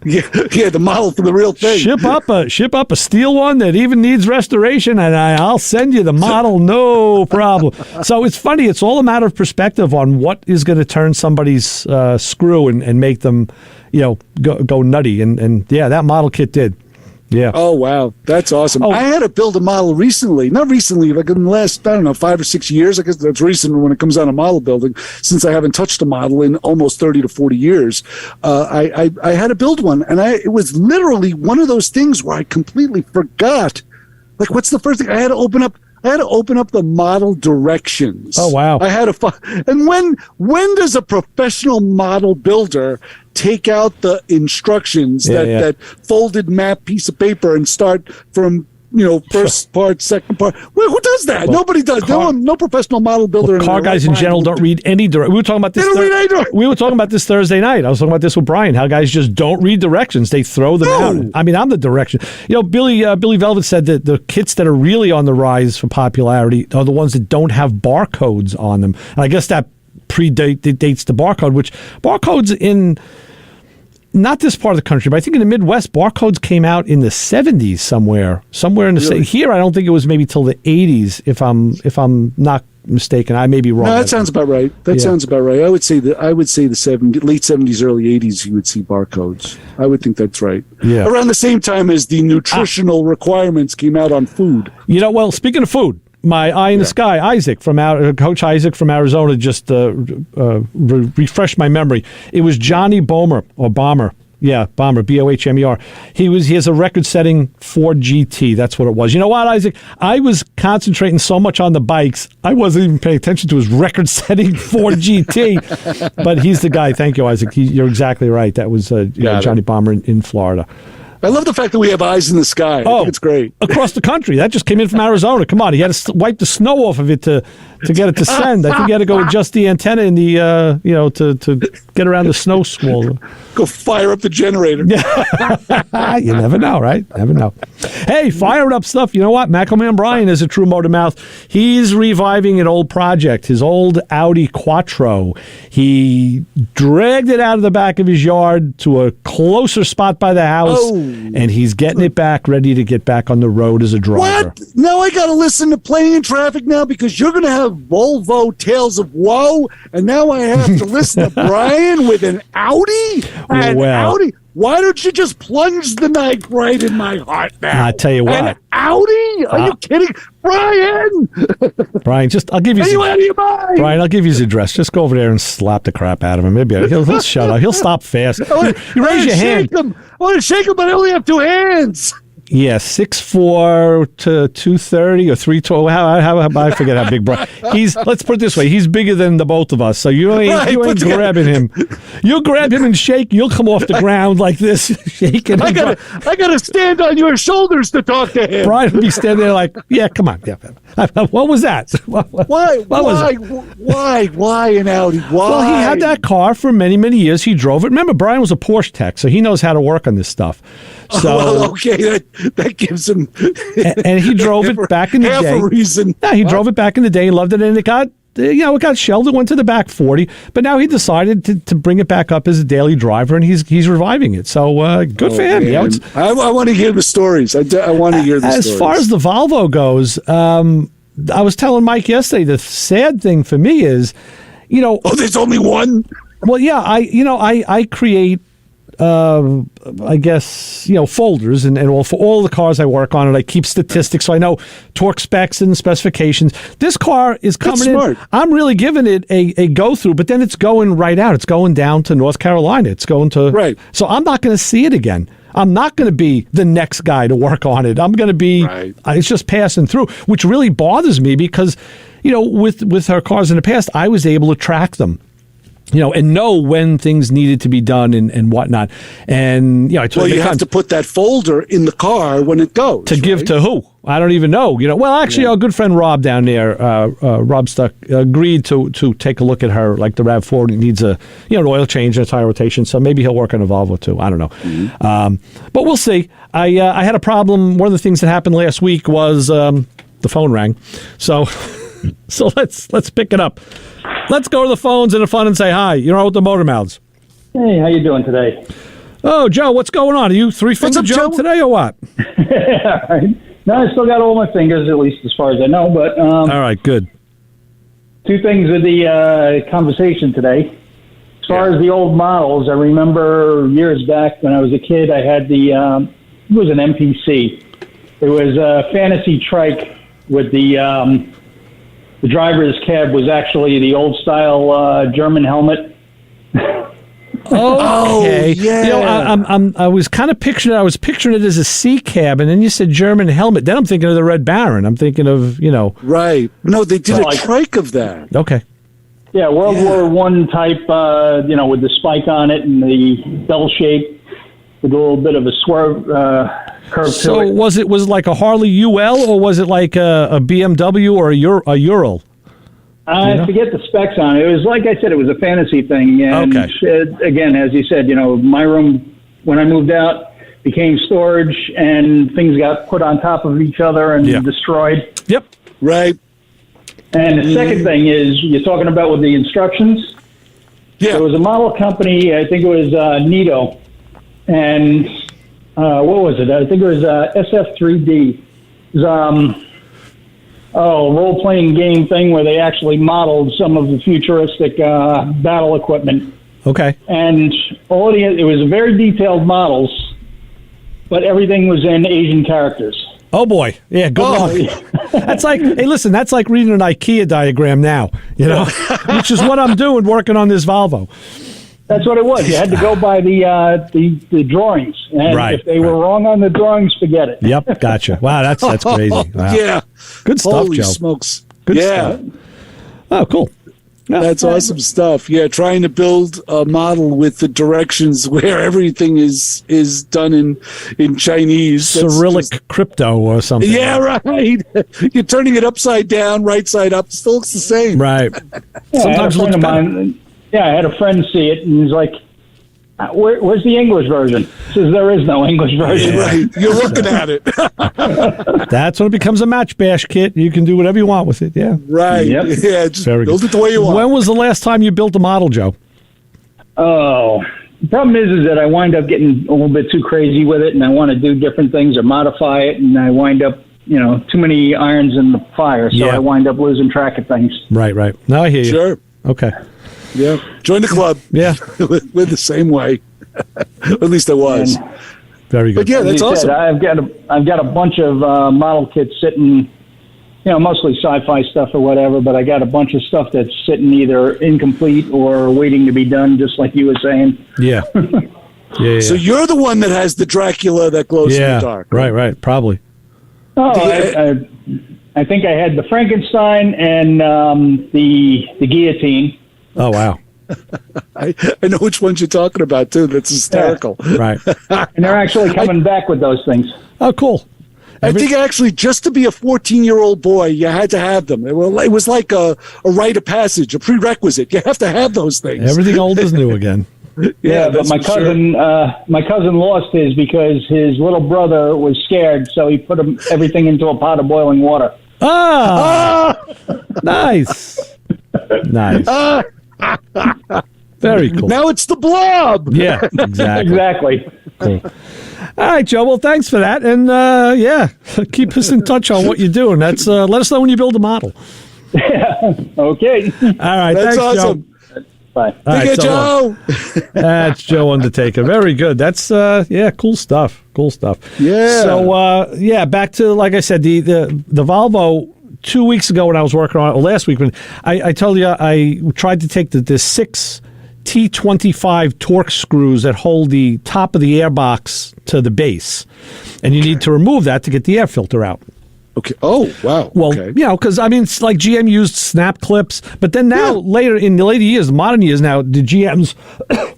S4: Yeah, the model for the real thing.
S3: Ship up a steel one that even needs restoration, and I'll send you the model, no problem. So it's funny. It's all a matter of perspective on what is going to turn somebody's screw and make them, go nutty. And yeah, that model kit did. Yeah.
S4: Oh, wow. That's awesome. I had to build a model recently. Not recently, like in the last, 5 or 6 years. I guess that's recent when it comes down to model building, since I haven't touched a model in almost 30 to 40 years. I had to build one, and it was literally one of those things where I completely forgot. Like, what's the first thing? I had to open up the model directions.
S3: Oh, wow.
S4: And when does a professional model builder take out the instructions, that folded map piece of paper, and start from, first part, second part? Who does that?
S3: Well,
S4: nobody does. No professional model builder.
S3: Car guys in general don't read any directions. We were talking about this. We were talking about this Thursday night. I was talking about this with Brian. How guys just don't read directions. They throw them out. I mean, I'm the direction. Billy Velvet said that the kits that are really on the rise for popularity are the ones that don't have barcodes on them. And I guess that predates the barcode, which barcodes in not this part of the country, but I think in the Midwest, barcodes came out in the 70s somewhere in the state. Here, I don't think it was maybe till the 80s, if I'm not mistaken. I may be wrong.
S4: No, that sounds about right. Sounds about right. I would say the late 70s, early 80s, you would see barcodes. I would think that's right.
S3: Yeah.
S4: Around the same time as the nutritional requirements came out on food.
S3: Well, speaking of food, my eye in the sky, Coach Isaac from Arizona, just refreshed my memory. It was Johnny Bomer, or Bomber. Yeah, Bomber, Bohmer. He has a record-setting Ford GT. That's what it was. You know what, Isaac? I was concentrating so much on the bikes, I wasn't even paying attention to his record-setting Ford GT. But he's the guy. Thank you, Isaac. You're exactly right. That was Johnny Bomber in Florida.
S4: I love the fact that we have eyes in the sky. I think it's great.
S3: Across the country. That just came in from Arizona. Come on. He had to wipe the snow off of it to get it to send. I think he had to go adjust the antenna in the, to get around the snow squall.
S4: Go fire up the generator.
S3: You never know, right? Never know. Hey, firing up stuff. You know what? Mackelman Brian is a true motor mouth. He's reviving an old project, his old Audi Quattro. He dragged it out of the back of his yard to a closer spot by the house, and he's getting it back, ready to get back on the road as a driver.
S4: What? Now I got to listen to Playing in Traffic now, because you're going to have Volvo Tales of Woe, and now I have to listen to Brian with an Audi? Audi? Why don't you just plunge the knife right in my heart now?
S3: I tell you what.
S4: An Audi? Are you kidding? Brian!
S3: Brian, I'll give you his,
S4: out of your mind?
S3: Brian, I'll give you his address. Just go over there and slap the crap out of him. Maybe he'll shut up. He'll stop fast. You raise your hand.
S4: I want to shake him, but I only have 2 hands.
S3: Yeah, 6'4" to 230 or 312. How I forget how big Brian. Let's put it this way: he's bigger than the both of us. So you ain't grabbing him. You'll grab him and shake. You'll come off the ground like this, shaking.
S4: I gotta stand on your shoulders to talk to him.
S3: Brian will be standing there like, yeah, come on. Yeah. What was that?
S4: Why an Audi? Why?
S3: Well, he had that car for many, many years. He drove it. Remember, Brian was a Porsche tech, so he knows how to work on this stuff. So,
S4: okay, that gives him.
S3: And he drove it back in the day.
S4: Half a reason.
S3: Yeah, he drove it back in the day. He loved it, and it got shelved. It went to the back 40. But now he decided to bring it back up as a daily driver, and he's reviving it. So good for him.
S4: Yeah, I want to hear the stories. I want to hear the stories.
S3: As far as the Volvo goes, I was telling Mike yesterday, the sad thing for me is,
S4: there's only one.
S3: Well, yeah, I create I guess, folders and all for all the cars I work on, and I keep statistics so I know torque specs and specifications. This car is coming in. I'm really giving it a go through, but then it's going right out. It's going down to North Carolina. It's going to right. So I'm not going to see it again. I'm not going to be the next guy to work on it. I'm going to be. It's just passing through, which really bothers me because, with her cars in the past, I was able to track them. And know when things needed to be done and whatnot. And, I told
S4: you have to put that folder in the car when it goes.
S3: To give to who? I don't even know. Well, actually, our good friend Rob down there, Rob Stuck, agreed to take a look at her, like the RAV4. It needs an oil change and a tire rotation, so maybe he'll work on a Volvo too. I don't know. Mm-hmm. But we'll see. I had a problem. One of the things that happened last week was the phone rang. So let's pick it up. Let's go to the phones and the fun and say hi. You're on with the Motor Mouths.
S15: Hey, how you doing today?
S3: Oh, Joe, what's going on? Are you three-finger Joe today or what?
S15: No, I still got all my fingers, at least as far as I know. But
S3: all right, good.
S15: Two things with the conversation today. As far as the old models, I remember years back when I was a kid, I had it was an MPC. It was a fantasy trike with the driver's cab was actually the old style German helmet.
S3: Okay.
S4: Yeah.
S3: I was kind of picturing it. I was picturing it as a C cab, and then you said German helmet. Then I'm thinking of the Red Baron. I'm thinking of
S4: Right. No, they did a trike of that.
S3: Okay.
S15: Yeah, World War I type. With the spike on it and the bell shape with a little bit of a swerve curve to it.
S3: So was it like a Harley UL or was it like a BMW or a Ural?
S15: I forget the specs on it. It was like I said, it was a fantasy thing. And again, as you said, my room when I moved out became storage, and things got put on top of each other and destroyed.
S3: Yep.
S4: Right.
S15: And the second thing is you're talking about with the instructions.
S4: Yeah.
S15: There was a model company. I think it was Nito. And what was it? I think it was SF3D. It was role-playing game thing where they actually modeled some of the futuristic battle equipment.
S3: Okay.
S15: And it was very detailed models, but everything was in Asian characters.
S3: Oh, boy. Yeah, good luck. That's like, hey, listen, that's like reading an IKEA diagram now, which is what I'm doing working on this Volvo.
S15: That's what it was. You had to go by the drawings, and if they were wrong on the drawings, forget it.
S3: Yep, gotcha. Wow, that's crazy. Wow.
S4: Yeah,
S3: good stuff,
S4: Holy
S3: Joe.
S4: Smokes!
S3: Good stuff. Oh, cool. Yeah.
S4: That's awesome stuff. Yeah, trying to build a model with the directions where everything is done in Chinese,
S3: Cyrillic crypto or something.
S4: Yeah, right. You're turning it upside down, right side up. It still looks the same.
S3: Right.
S15: Sometimes it looks better. Yeah, I had a friend see it, and he's like, where's the English version? He says, there is no English version.
S4: Yeah. Right. You're looking at it.
S3: That's when it becomes a match bash kit. You can do whatever you want with it, yeah.
S4: Right. Yep. Yeah, just build it the way you want.
S3: When was the last time you built a model, Joe?
S15: Oh, the problem is that I wind up getting a little bit too crazy with it, and I want to do different things or modify it, and I wind up, too many irons in the fire, so I wind up losing track of things.
S3: Right. Now I hear you.
S4: Sure.
S3: Okay.
S4: Yeah, join the club.
S3: Yeah,
S4: we're the same way. At least I was.
S3: Very good.
S4: But yeah, that's awesome.
S15: I've got a bunch of model kits sitting, mostly sci-fi stuff or whatever. But I got a bunch of stuff that's sitting either incomplete or waiting to be done, just like you were saying.
S3: Yeah. Yeah.
S4: So you're the one that has the Dracula that glows in the dark.
S3: Right. Probably.
S15: Oh, I think I had the Frankenstein and the guillotine.
S3: Oh, wow.
S4: I know which ones you're talking about, too. That's hysterical.
S3: Yeah. Right.
S15: And they're actually coming back with those things.
S3: Oh, cool.
S4: I think actually just to be a 14-year-old boy, you had to have them. It was like a rite of passage, a prerequisite. You have to have those things.
S3: Everything old is new again.
S15: Yeah, but my cousin lost his because his little brother was scared, so he put everything into a pot of boiling water.
S3: Nice. Very cool.
S4: Now it's the blob.
S3: Yeah, exactly.
S15: Exactly.
S3: Cool. All right, Joe. Well, thanks for that, and keep us in touch on what you're doing. That's let us know when you build a model.
S15: Okay.
S3: All right.
S4: That's
S3: thanks,
S4: awesome.
S3: Joe.
S15: Bye.
S3: All right,
S4: Joe.
S3: That's Joe Undertaker. Very good. That's cool stuff. Cool stuff.
S4: Yeah.
S3: So back to, like I said, the Volvo 2 weeks ago when I was working on it, or last week when I told you I tried to take the 6 T25 torque screws that hold the top of the airbox to the base, and you need to remove that to get the air filter out.
S4: Okay. Oh, wow.
S3: Well,
S4: okay.
S3: Because it's like GM used snap clips, but then now later in the later years, modern years now, the GMs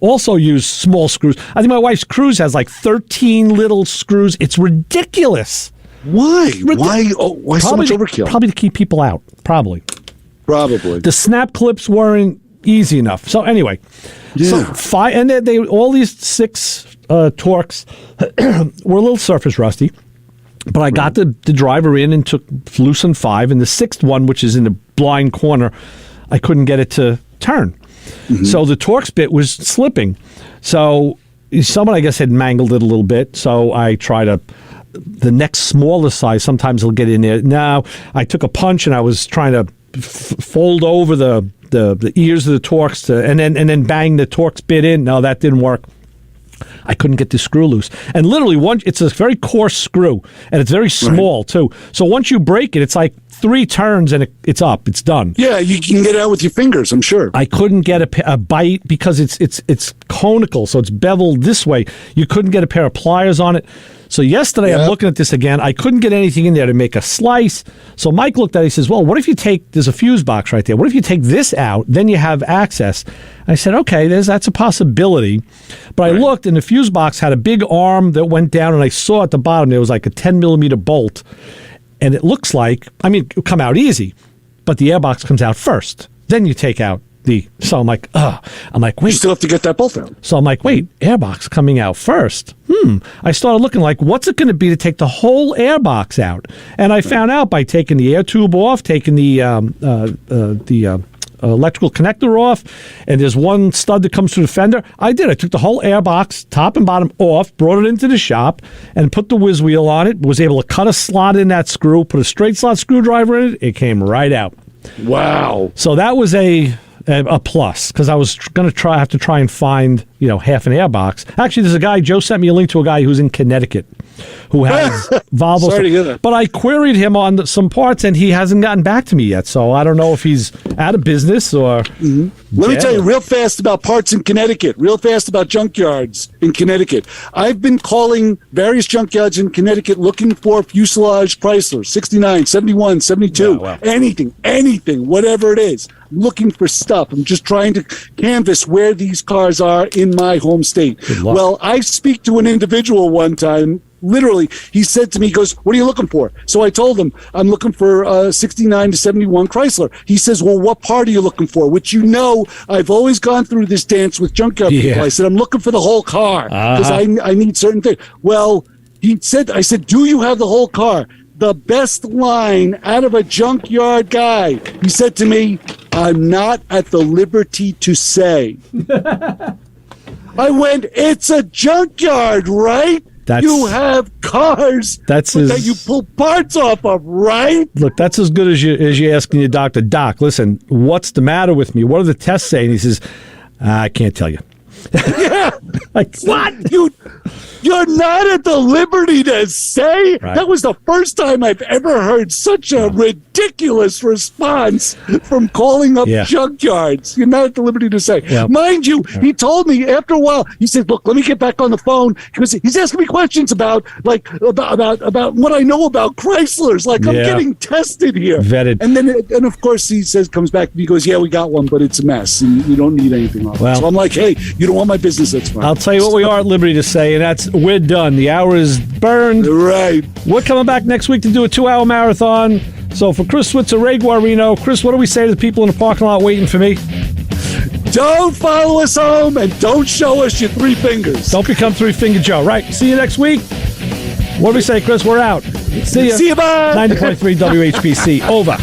S3: also use small screws. I think my wife's Cruise has like 13 little screws. It's ridiculous.
S4: Why? Why so much overkill?
S3: Probably to keep people out. Probably.
S4: The
S3: snap clips weren't easy enough. So anyway, and they all these 6 torques were a little surface rusty. But I got the driver in and loosened 5, and the 6th one, which is in the blind corner, I couldn't get it to turn. Mm-hmm. So the Torx bit was slipping. So someone, I guess, had mangled it a little bit. So I tried the next smaller size. Sometimes it'll get in there. Now I took a punch and I was trying to fold over the ears of the Torx and then bang the Torx bit in. No, that didn't work. I couldn't get the screw loose. And literally, it's a very coarse screw, and it's very small, too. So once you break it, it's like 3 turns, and it's up. It's done.
S4: Yeah, you can get it out with your fingers, I'm sure.
S3: I couldn't get a bite because it's conical, so it's beveled this way. You couldn't get a pair of pliers on it. So yesterday, I'm looking at this again. I couldn't get anything in there to make a slice. So Mike looked at it. He says, well, what if you there's a fuse box right there. What if you take this out, then you have access? I said, okay, that's a possibility. But I looked, and the fuse box had a big arm that went down, and I saw at the bottom there was like a 10-millimeter bolt. And it looks like, it would come out easy, but the airbox comes out first. Then you take out so I'm like, wait.
S4: You still have to get that bolt out.
S3: So I'm like, wait, airbox coming out first. I started looking like, what's it going to be to take the whole airbox out? And I found out by taking the air tube off, taking the electrical connector off, and there's one stud that comes through the fender. I took the whole airbox, top and bottom off, brought it into the shop, and put the whiz wheel on it, was able to cut a slot in that screw, put a straight slot screwdriver in it, it came right out.
S4: Wow.
S3: So that was a plus, because I was going to have to try and find, half an airbox. Actually, there's a guy, Joe sent me a link to a guy who's in Connecticut who has Volvo.
S4: Sorry to hear that.
S3: But I queried him on some parts, and he hasn't gotten back to me yet. So I don't know if he's out of business or...
S4: Mm-hmm. Let me tell you real fast about parts in Connecticut, real fast about junkyards in Connecticut. I've been calling various junkyards in Connecticut looking for fuselage Chrysler, 69, 71, 72, anything, whatever it is. I'm looking for stuff. I'm just trying to canvass where these cars are in my home state. Well, I speak to an individual one time. Literally, he said to me, he goes, what are you looking for? So I told him, I'm looking for 69 to 71 Chrysler. He says, well, what part are you looking for? Which I've always gone through this dance with junkyard people. I said, I'm looking for the whole car because I need certain things. Well, I said, do you have the whole car? The best line out of a junkyard guy. He said to me, I'm not at the liberty to say. I went, it's a junkyard, right? You have cars that you pull parts off of, right?
S3: Look, that's as good as you asking your doctor, Doc, listen, what's the matter with me? What are the tests saying? He says, I can't tell you.
S4: Yeah. Like, what? You're not at the liberty to say? Right. That was the first time I've ever heard such a ridiculous response from calling up junkyards. You're not at the liberty to say. Yeah. Mind you, he told me after a while, he said, look, let me get back on the phone because he's asking me questions about what I know about Chryslers. Like, I'm getting tested here.
S3: Vetted.
S4: And of course, he comes back and he goes, yeah, we got one, but it's a mess and you don't need anything on it. So I'm like, hey, you don't want my business, that's fine.
S3: I'll tell you what we are at liberty to say, and that's we're done. The hour is burned.
S4: Right.
S3: We're coming back next week to do a 2-hour marathon. So for Chris Switzer, Ray Guarino, Chris, what do we say to the people in the parking lot waiting for me?
S4: Don't follow us home and don't show us your 3 fingers.
S3: Don't become 3-Finger Joe. Right. See you next week. What do we say, Chris? We're out. See you.
S4: See you, bye.
S3: 90.3 WHPC. Over.